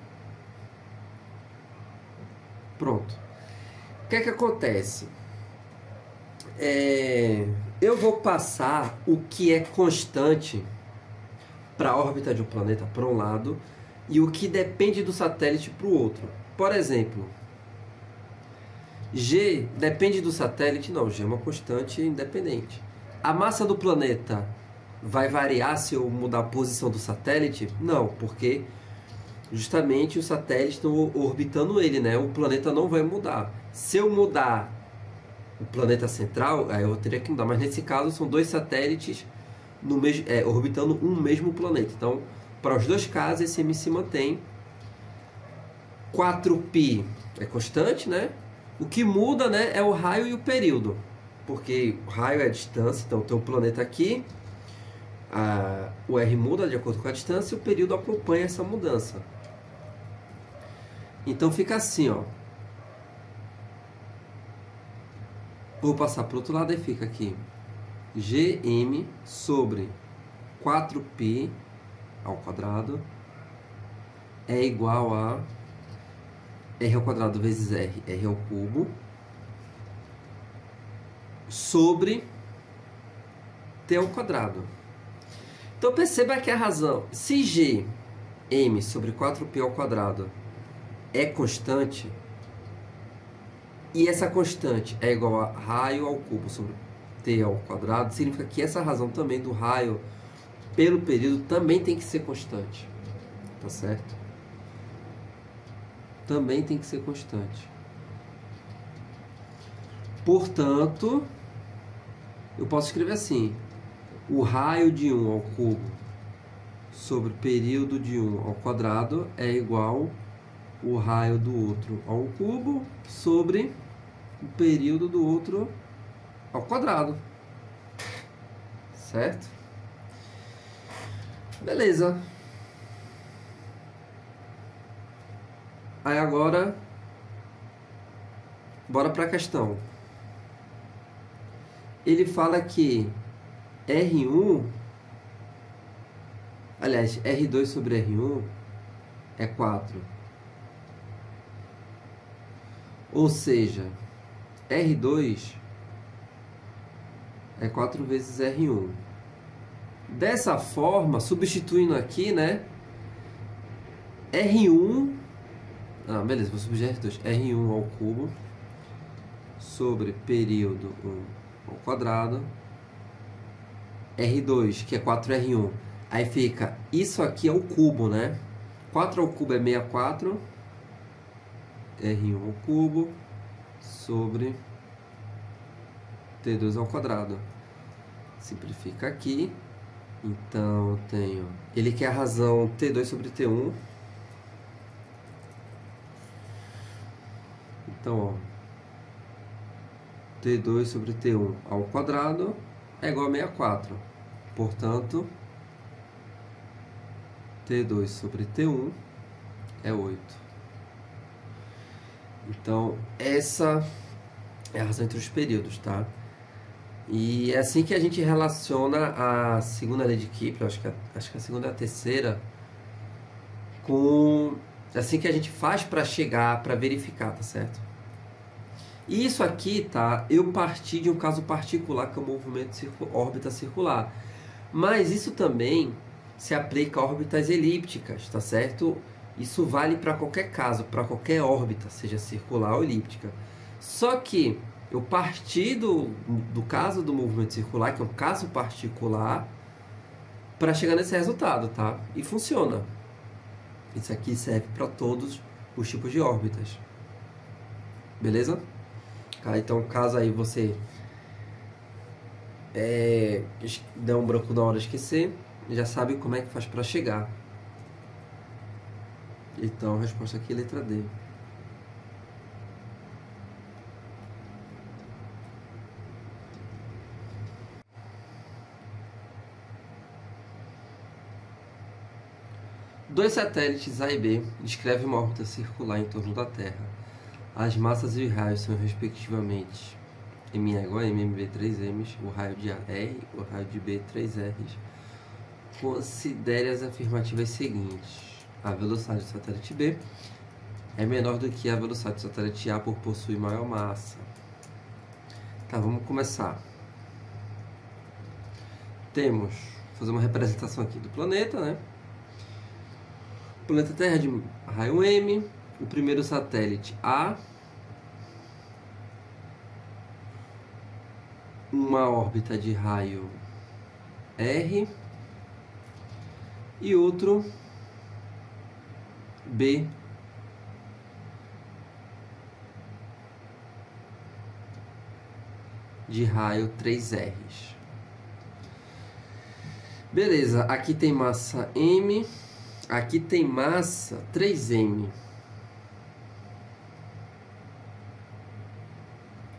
Pronto. O que é que acontece? Eu vou passar o que é constante para a órbita de um planeta para um lado e o que depende do satélite para o outro. Por exemplo, G depende do satélite? Não, G é uma constante independente. A massa do planeta vai variar se eu mudar a posição do satélite? Não, porque justamente o satélite está orbitando ele, né? O planeta não vai mudar. Se eu mudar o planeta central, aí eu teria que mudar, mas nesse caso são dois satélites no orbitando um mesmo planeta. Então, para os dois casos, esse M se mantém. 4π é constante, né? O que muda, né, é o raio e o período, porque o raio é a distância, então tem um planeta aqui, o R muda de acordo com a distância e o período acompanha essa mudança. Então fica assim, ó. Vou passar para o outro lado e fica aqui Gm sobre 4π ao quadrado é igual a r ao quadrado vezes r ao cubo, sobre t ao quadrado. Então perceba que a razão, se g, m sobre 4π ao quadrado é constante, e essa constante é igual a raio ao cubo sobre t ao quadrado, significa que essa razão também do raio pelo período também tem que ser constante, tá certo? Também tem que ser constante. Portanto, eu posso escrever assim: o raio de 1 ao cubo sobre o período de um ao quadrado é igual o raio do outro ao cubo sobre o período do outro ao quadrado. Certo? Beleza. Aí agora, bora para a questão. Ele fala que R1, aliás, R2 sobre R1 é 4. Ou seja, R2 é 4 vezes R1. Dessa forma, substituindo aqui, né? R1... beleza, vou substituir R2. R1 ao cubo sobre período 1 ao quadrado. R2, que é 4R1. Aí fica, isso aqui é o cubo, né? 4 ao cubo é 64. R1 ao cubo sobre T2 ao quadrado. Simplifica aqui. Então eu tenho... Ele quer a razão T2 sobre T1. Então, ó, T2 sobre T1 ao quadrado é igual a 64. Portanto, T2 sobre T1 é 8. Então, essa é a razão entre os períodos, tá? E é assim que a gente relaciona a segunda lei de Kepler, acho que a segunda e a terceira, com... É assim que a gente faz para chegar, para verificar, tá certo? E isso aqui, tá? Eu parti de um caso particular que é o movimento órbita circular. Mas isso também se aplica a órbitas elípticas, tá certo? Isso vale para qualquer caso, para qualquer órbita, seja circular ou elíptica. Só que eu parti do caso do movimento circular, que é um caso particular, para chegar nesse resultado, tá? E funciona. Isso aqui serve para todos os tipos de órbitas. Beleza? Tá, então, caso aí você der um branco na hora de esquecer, já sabe como é que faz para chegar. Então, a resposta aqui é letra D. Dois satélites A e B descrevem uma órbita circular em torno da Terra. As massas e os raios são, respectivamente, MA igual a M, MB 3M, o raio de A R, o raio de B 3R. Considere as afirmativas seguintes. A velocidade do satélite B é menor do que a velocidade do satélite A por possuir maior massa. Tá, vamos começar. Temos, vou fazer uma representação aqui do planeta, né? O planeta Terra é de raio M, o primeiro satélite A, uma órbita de raio R e outro B de raio 3R. Beleza, aqui tem massa M, aqui tem massa 3M.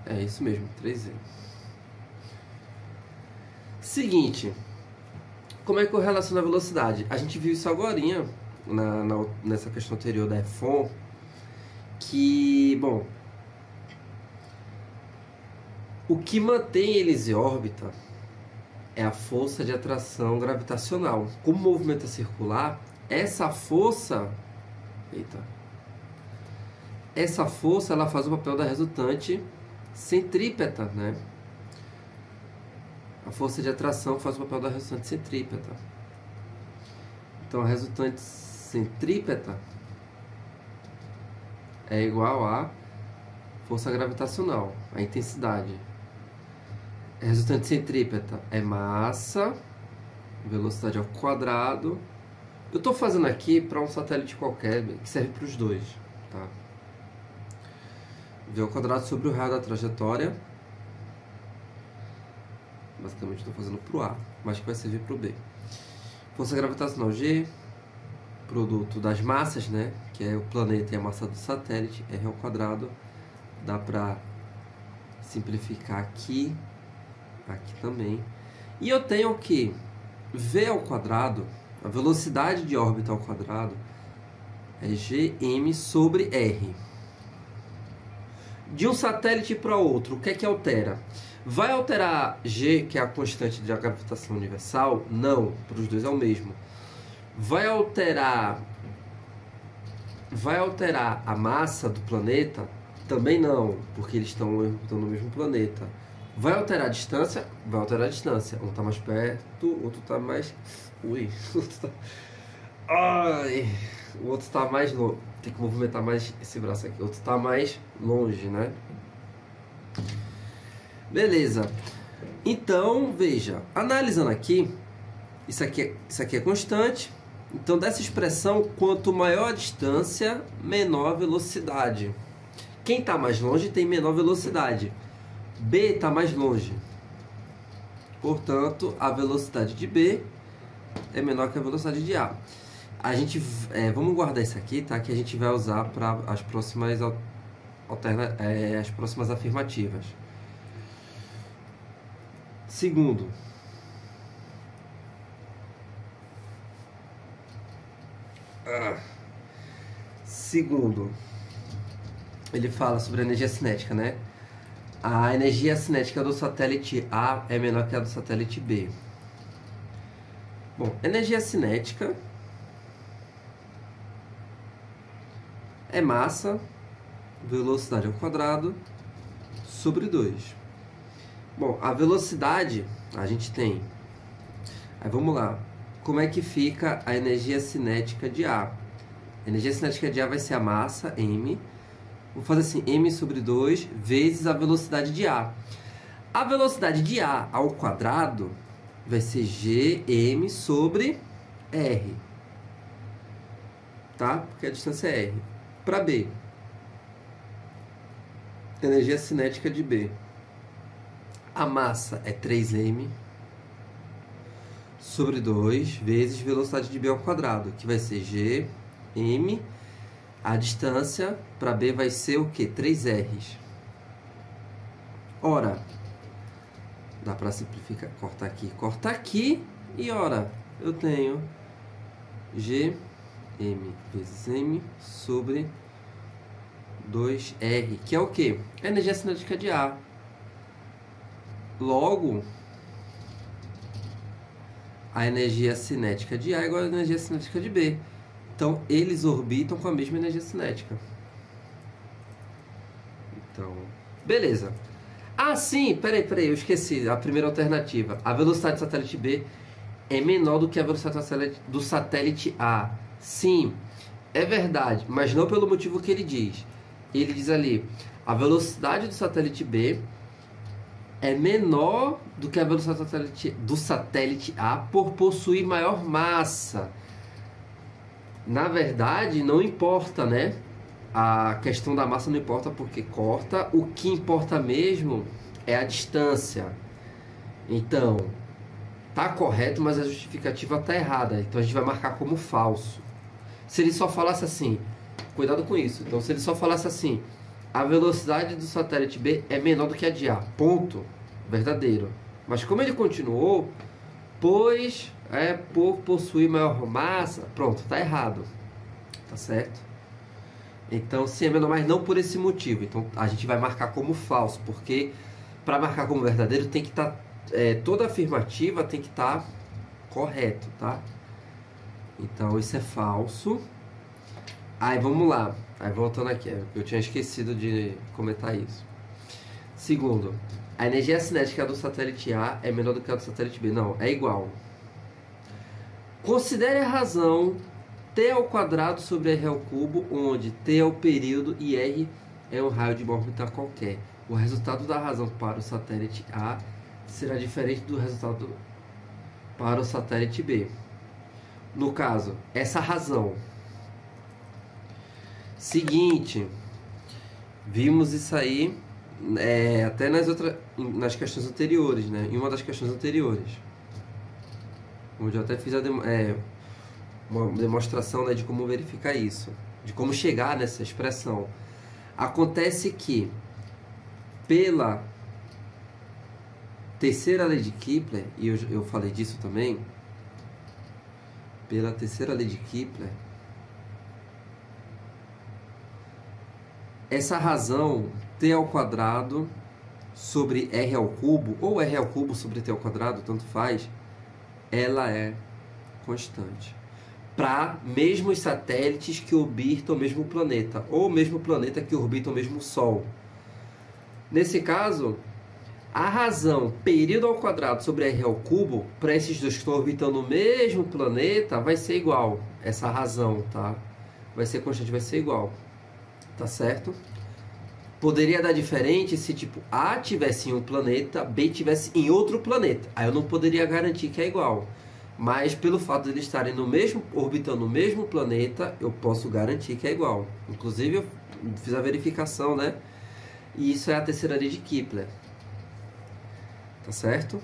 É isso mesmo, 3M. Seguinte, como é que eu relaciono a velocidade? A gente viu isso agorinha nessa questão anterior da F1, que, bom, o que mantém eles em órbita é a força de atração gravitacional. Como o movimento é circular, essa força, essa força ela faz o papel da resultante centrípeta, né? A força de atração faz o papel da resultante centrípeta. Então a resultante centrípeta é igual a força gravitacional, a intensidade. A resultante centrípeta é massa, velocidade ao quadrado. Eu estou fazendo aqui para um satélite qualquer, que serve para os dois, tá? V ao quadrado sobre o raio da trajetória. Basicamente estou fazendo para o A, mas que vai servir para o B. Força gravitacional G, produto das massas, né? Que é o planeta e a massa do satélite, R ao quadrado. Dá pra simplificar aqui, aqui também. E eu tenho que V ao quadrado, a velocidade de órbita ao quadrado, é Gm sobre R. De um satélite para outro, o que é que altera? Vai alterar G, que é a constante de gravitação universal? Não, para os dois é o mesmo. Vai alterar a massa do planeta? Também não, porque eles estão orbitando no mesmo planeta. Vai alterar a distância? Vai alterar a distância. Um está mais perto, o outro está mais... Ui, Ai, o outro está mais longe. Tem que movimentar mais esse braço aqui. O outro está mais longe, né? Beleza. Então, veja. Analisando aqui, isso aqui é constante. Então, dessa expressão, quanto maior a distância, menor a velocidade. Quem está mais longe tem menor velocidade. B está mais longe. Portanto, a velocidade de B é menor que a velocidade de A. A gente, vamos guardar isso aqui, tá? Que a gente vai usar para as próximas as próximas afirmativas. Segundo, ele fala sobre a energia cinética, né? A energia cinética do satélite A é menor que a do satélite B. Bom, energia cinética é massa, velocidade ao quadrado, sobre 2. Bom, a velocidade a gente tem. Aí vamos lá. Como é que fica a energia cinética de A? A energia cinética de A vai ser a massa, m. Vou fazer assim, m sobre 2 vezes a velocidade de A. A velocidade de A ao quadrado vai ser Gm sobre R. Tá? Porque a distância é R. Para B. Energia cinética de B. A massa é 3m sobre 2 vezes velocidade de B ao quadrado, que vai ser Gm. A distância para B vai ser o quê? 3Rs. Ora, dá para simplificar, cortar aqui, e ora, eu tenho Gm vezes m sobre 2R, que é o quê? A energia cinética de A. Logo, a energia cinética de A é igual à energia cinética de B. Então, eles orbitam com a mesma energia cinética. Então, beleza. Ah, sim, peraí, eu esqueci a primeira alternativa. A velocidade do satélite B é menor do que a velocidade do satélite A. Sim, é verdade, mas não pelo motivo que ele diz. Ele diz ali, a velocidade do satélite B é menor do que a velocidade do satélite A por possuir maior massa. Na verdade, não importa, né? A questão da massa não importa porque corta. O que importa mesmo é a distância. Então, tá correto, mas a justificativa tá errada. Então a gente vai marcar como falso. Se ele só falasse assim, cuidado com isso. Então, se ele só falasse assim, a velocidade do satélite B é menor do que a de A. Ponto. Verdadeiro. Mas como ele continuou, pois por possuir maior massa, pronto, tá errado. Tá certo? Então, sim, é menor, mas não por esse motivo. Então, a gente vai marcar como falso, porque para marcar como verdadeiro tem que estar... toda afirmativa tem que estar correto, tá? Então, isso é falso. Aí, vamos lá. Aí, voltando aqui, eu tinha esquecido de comentar isso. Segundo, a energia cinética do satélite A é menor do que a do satélite B. Não, é igual. Considere a razão T ao quadrado sobre R ao cubo, onde T é o período e R é um raio de uma órbita qualquer. O resultado da razão para o satélite A será diferente do resultado para o satélite B. No caso, essa razão. Seguinte, vimos isso aí até nas questões anteriores, né? Em uma das questões anteriores. onde eu até fiz uma demonstração, né, de como verificar isso, de como chegar nessa expressão. Acontece que, pela terceira lei de Kepler, e eu falei disso também, pela terceira lei de Kepler, essa razão t ao quadrado sobre r ao cubo, ou r ao cubo sobre t ao quadrado, tanto faz, ela é constante. Para mesmo os satélites que orbitam o mesmo planeta, ou o mesmo planeta que orbita o mesmo Sol. Nesse caso, a razão período ao quadrado sobre r ao cubo, para esses dois que estão orbitando o mesmo planeta, vai ser igual. Essa razão, tá? Vai ser constante, vai ser igual. Tá certo? Poderia dar diferente se tipo A tivesse em um planeta, B tivesse em outro planeta. Aí eu não poderia garantir que é igual. Mas pelo fato de eles estarem no mesmo, orbitando o mesmo planeta, eu posso garantir que é igual. Inclusive eu fiz a verificação, né? E isso é a terceira lei de Kepler. Tá certo?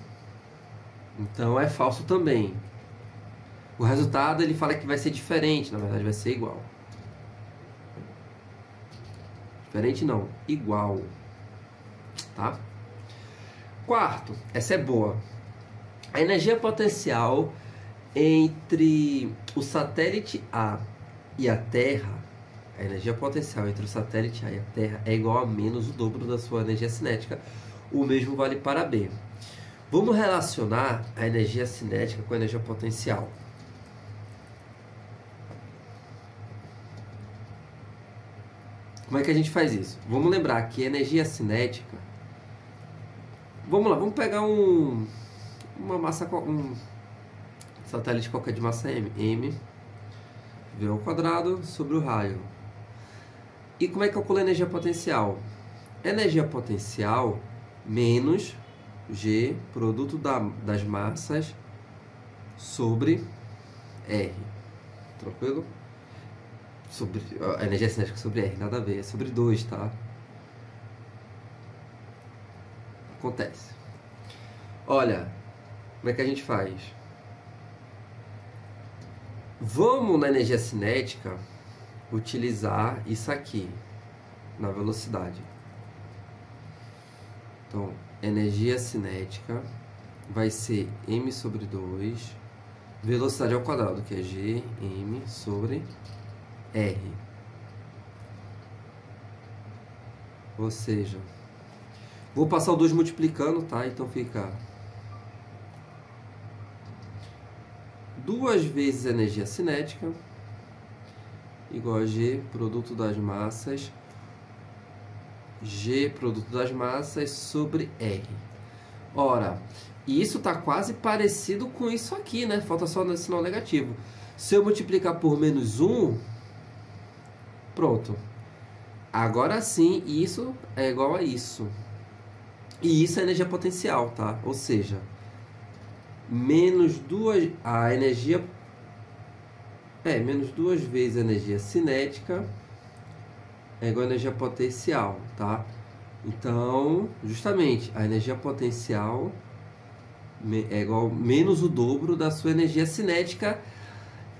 Então é falso também. O resultado ele fala que vai ser diferente, na verdade vai ser igual. Diferente não, igual. Tá? Quarto, essa é boa. A energia potencial entre o satélite A e a Terra, a energia potencial entre o satélite A e a Terra é igual a menos o dobro da sua energia cinética. O mesmo vale para B. Vamos relacionar a energia cinética com a energia potencial. Como é que a gente faz isso? Vamos lembrar que energia cinética... Vamos lá, vamos pegar uma massa, um satélite qualquer de massa m. M, V ao quadrado sobre o raio. E como é que calcula a energia potencial? Energia potencial menos G, produto das massas, sobre R. Tranquilo? Sobre a energia cinética sobre R, nada a ver, é sobre 2, tá? Acontece. Olha, como é que a gente faz? Vamos na energia cinética utilizar isso aqui na velocidade. Então, energia cinética vai ser m sobre 2, velocidade ao quadrado, que é g, m sobre R. Ou seja, vou passar o 2 multiplicando, tá? Então fica 2 vezes energia cinética igual a G, produto das massas, G, produto das massas, sobre R. Ora, e isso está quase parecido com isso aqui, né? Falta só o sinal negativo. Se eu multiplicar por menos 1, pronto. Agora sim, isso é igual a isso. E isso é energia potencial, tá? Ou seja, menos 2... A energia... menos 2 vezes a energia cinética é igual a energia potencial, tá? Então, justamente, a energia potencial é igual a menos o dobro da sua energia cinética.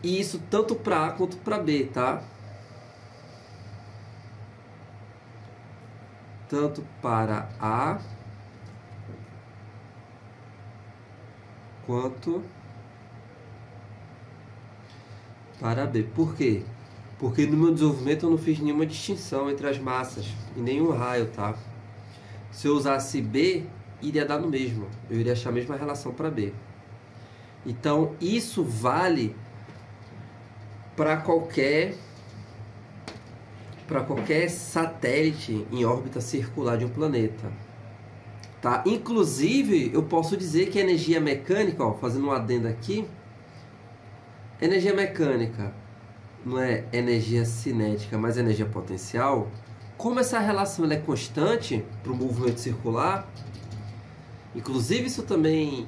E isso tanto para A quanto para B, tá? Tanto para A quanto para B. Por quê? Porque no meu desenvolvimento eu não fiz nenhuma distinção entre as massas e nenhum raio, tá? Se eu usasse B, iria dar no mesmo. Eu iria achar a mesma relação para B. Então, isso vale para qualquer satélite em órbita circular de um planeta. Tá? Inclusive, eu posso dizer que a energia mecânica, ó, fazendo um adendo aqui, energia mecânica não é energia cinética, mas energia potencial. Como essa relação ela é constante para o movimento circular, inclusive isso também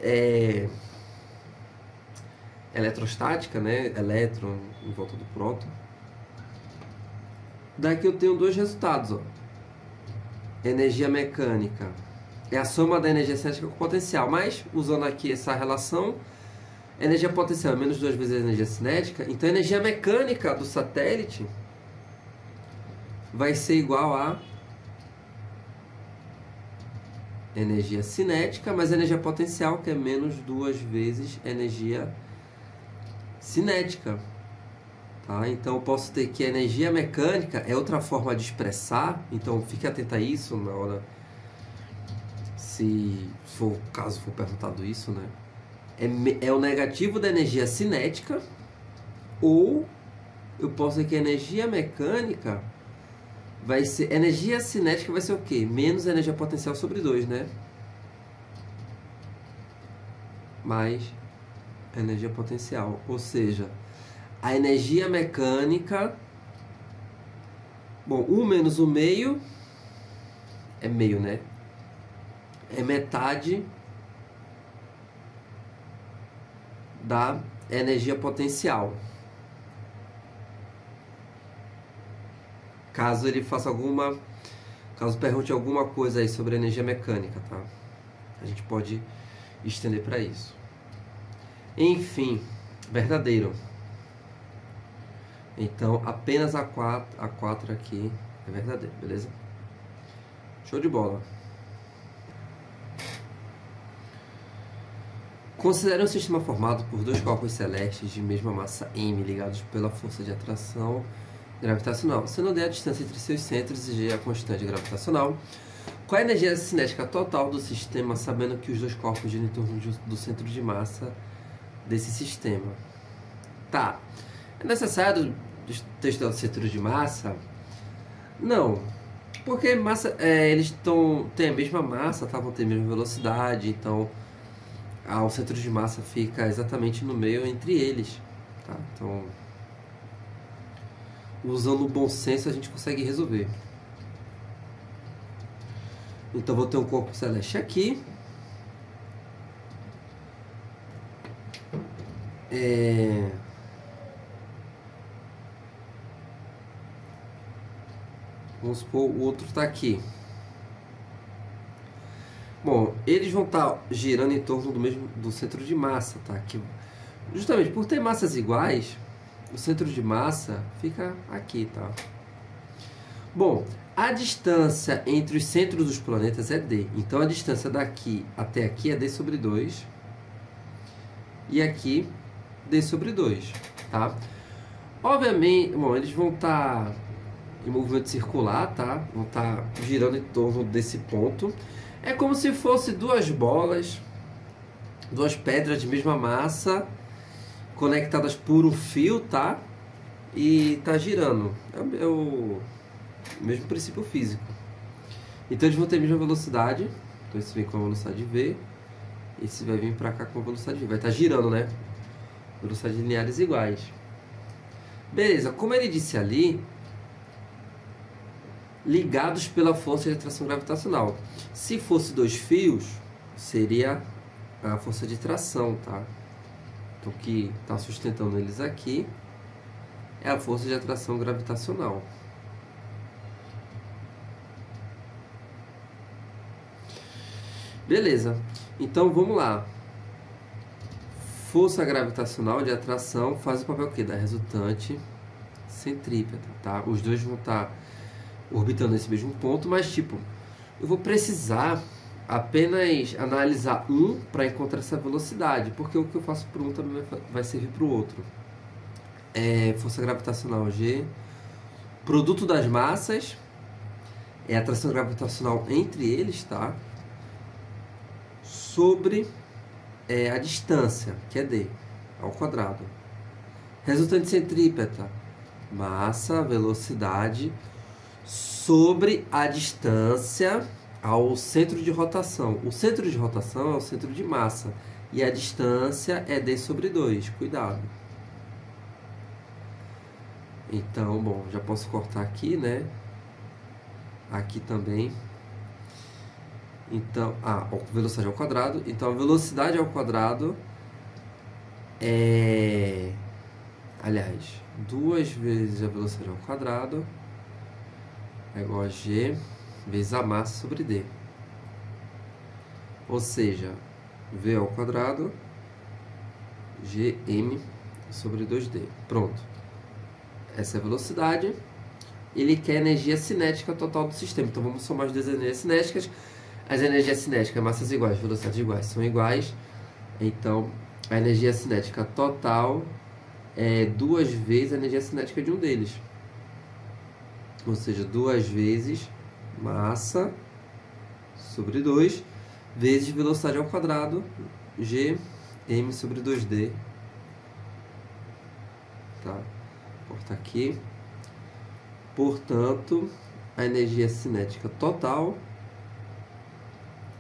é eletrostática, né? Elétron em volta do próton. Daqui eu tenho dois resultados, ó. Energia mecânica é a soma da energia cinética com potencial. Mas, usando aqui essa relação, a energia potencial é menos 2 vezes a energia cinética. Então, a energia mecânica do satélite vai ser igual a energia cinética, mais energia potencial, que é menos 2 vezes energia cinética. Tá? Então, eu posso ter que a energia mecânica é outra forma de expressar. Então, fique atento a isso na hora, caso for perguntado isso, né? É o negativo da energia cinética, ou eu posso dizer que a energia mecânica vai ser... Energia cinética vai ser o quê? Menos energia potencial sobre 2, né? Mais energia potencial. Ou seja, a energia mecânica... Bom, 1 menos o meio é meio, né? É metade da energia potencial. Caso ele faça caso pergunte alguma coisa aí sobre energia mecânica, tá? A gente pode estender para isso. Enfim, verdadeiro. Então, apenas a 4 aqui é verdadeiro, beleza? Show de bola. Considere um sistema formado por 2 corpos celestes de mesma massa m ligados pela força de atração gravitacional. Se não der a distância entre seus centros e g a constante gravitacional, qual é a energia cinética total do sistema, sabendo que os 2 corpos giram em torno do centro de massa desse sistema? Tá. É necessário testar o centro de massa? Não. Porque eles têm a mesma massa, tá? Vão ter a mesma velocidade, então o centro de massa fica exatamente no meio entre eles, tá? Então, usando o bom senso, a gente consegue resolver. Então, vou ter um corpo celeste aqui. Vamos supor, o outro está aqui. Bom, eles vão estar girando em torno do centro de massa, tá? Que, justamente por ter massas iguais, o centro de massa fica aqui, tá? Bom, a distância entre os centros dos planetas é d. Então, a distância daqui até aqui é d sobre 2. E aqui, d sobre 2, tá? Obviamente, bom, eles vão estar em movimento circular, tá? Vão estar girando em torno desse ponto. É como se fosse 2 bolas, 2 pedras de mesma massa, conectadas por um fio, tá? E tá girando. É o mesmo princípio físico. Então eles vão ter a mesma velocidade. Então esse vem com a velocidade v, esse vai vir para cá com a velocidade v. Vai estar girando, né? Velocidades lineares iguais. Beleza, como ele disse ali, ligados pela força de atração gravitacional. Se fosse 2 fios, seria a força de tração, tá? Então, o que está sustentando eles aqui é a força de atração gravitacional. Beleza. Então, vamos lá. Força gravitacional de atração faz o papel o quê? Da resultante centrípeta, tá? Os dois vão estar orbitando nesse mesmo ponto, mas tipo, eu vou precisar apenas analisar um para encontrar essa velocidade, porque o que eu faço para um também vai servir para o outro. Força gravitacional G, produto das massas, é a atração gravitacional entre eles, tá? Sobre a distância, que é d, ao quadrado. Resultante centrípeta, massa, velocidade, sobre a distância ao centro de rotação. O centro de rotação é o centro de massa. E a distância é d sobre 2. Cuidado. Então, bom, já posso cortar aqui, né? Aqui também. Então, velocidade ao quadrado. Então, a velocidade ao quadrado é... Aliás, 2 vezes a velocidade ao quadrado é igual a g vezes a massa sobre d. Ou seja, V ao quadrado Gm sobre 2D. Pronto. Essa é a velocidade. Ele quer a energia cinética total do sistema. Então vamos somar as duas energias cinéticas. As energias cinéticas, massas iguais, velocidades iguais, são iguais. Então a energia cinética total é 2 vezes a energia cinética de um deles. Ou seja, 2 vezes massa sobre 2 vezes velocidade ao quadrado Gm sobre 2D. Tá? Corta aqui. Portanto, a energia cinética total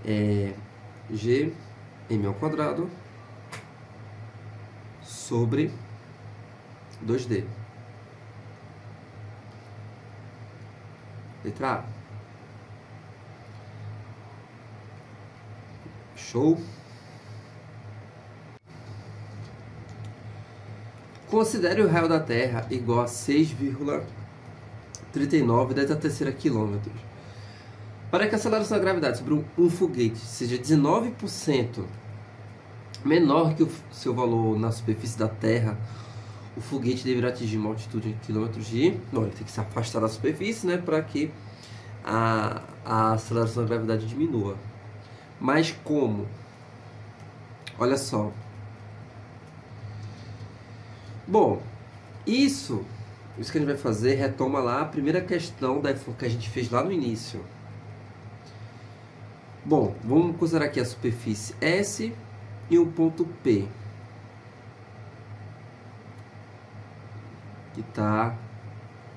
é Gm ao quadrado sobre 2D. Letra A. Show? Considere o raio da Terra igual a 6,39 13 quilômetros. Para que a aceleração da gravidade sobre um foguete seja 19% menor que o seu valor na superfície da Terra, o foguete deverá atingir uma altitude em quilômetros de... Não, ele tem que se afastar da superfície, né, para que a aceleração da gravidade diminua. Mas como? Olha só. Bom, isso que a gente vai fazer retoma lá a primeira questão que a gente fez lá no início. Bom, vamos considerar aqui a superfície S e um ponto P, que está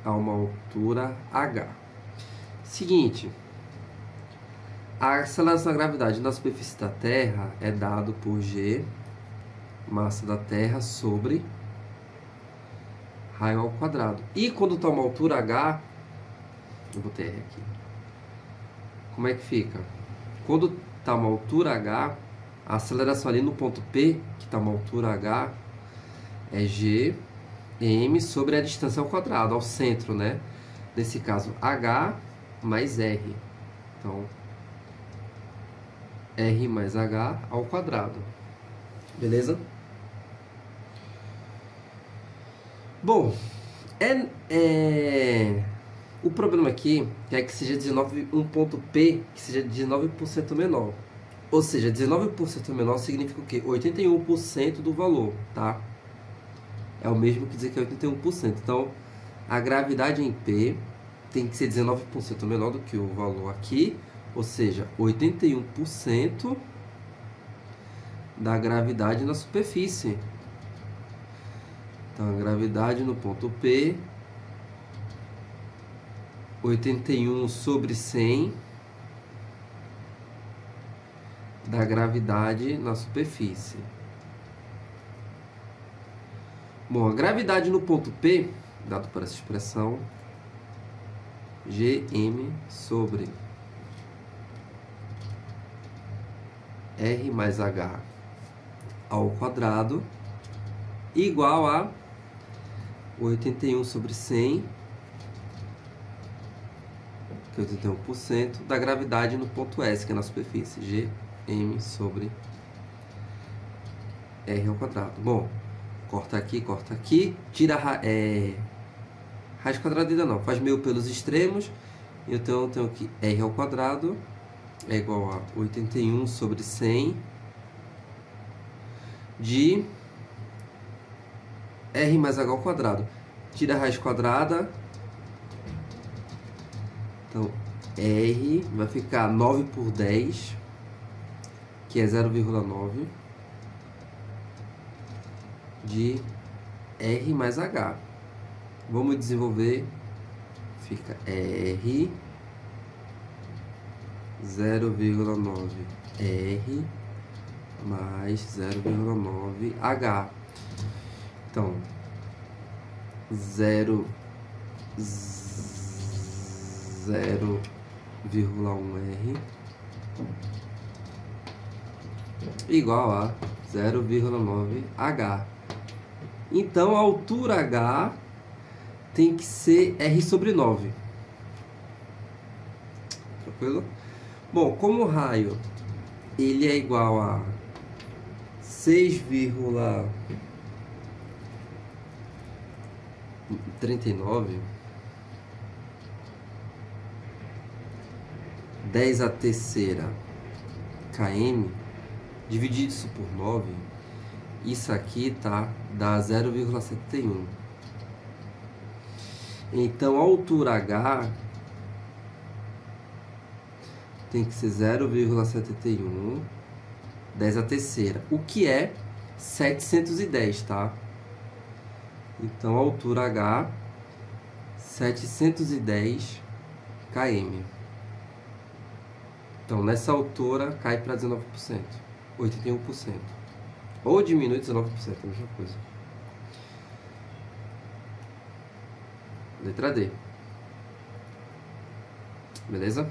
a uma altura H. Seguinte, a aceleração da gravidade na superfície da Terra é dado por G, massa da Terra, sobre raio ao quadrado. E quando está a uma altura H, eu botei R aqui. Como é que fica? Quando está a uma altura H, a aceleração ali no ponto P, que está a uma altura H, é G m sobre a distância ao quadrado, ao centro, né? Nesse caso, H mais R. Então, R mais H ao quadrado. Beleza? Bom, o problema aqui é que seja 19, um ponto P que seja 19% menor. Ou seja, 19% menor significa o quê? 81% do valor, tá? É o mesmo que dizer que é 81%. Então, a gravidade em P tem que ser 19% menor do que o valor aqui. Ou seja, 81% da gravidade na superfície. Então, a gravidade no ponto P, 81 sobre 100 da gravidade na superfície. Bom, a gravidade no ponto P, dado por essa expressão, Gm sobre R mais H ao quadrado, igual a 81 sobre 100, que é 81%, da gravidade no ponto S, que é na superfície, Gm sobre R ao quadrado. Bom, corta aqui, tira raiz quadrada ainda não, faz meio pelos extremos, então eu tenho aqui R ao quadrado é igual a 81 sobre 100 de R mais H ao quadrado. Tira a raiz quadrada, então R vai ficar 9 por 10, que é 0,9 de R mais H. Vamos desenvolver, fica R 0,9 R mais 0,9 H. Então, 0,1 R igual a 0,9 H. Então, a altura H tem que ser R sobre 9. Tranquilo? Bom, como o raio ele é igual a 6,39, 10 a terceira km, dividir isso por 9, isso aqui dá 0,71. Então a altura H tem que ser 0,71, 10 a terceira, o que é 710, tá? Então a altura H, 710 km. Então nessa altura cai para 19%, 81%. Ou diminui 19%, é a mesma coisa. Letra D. Beleza?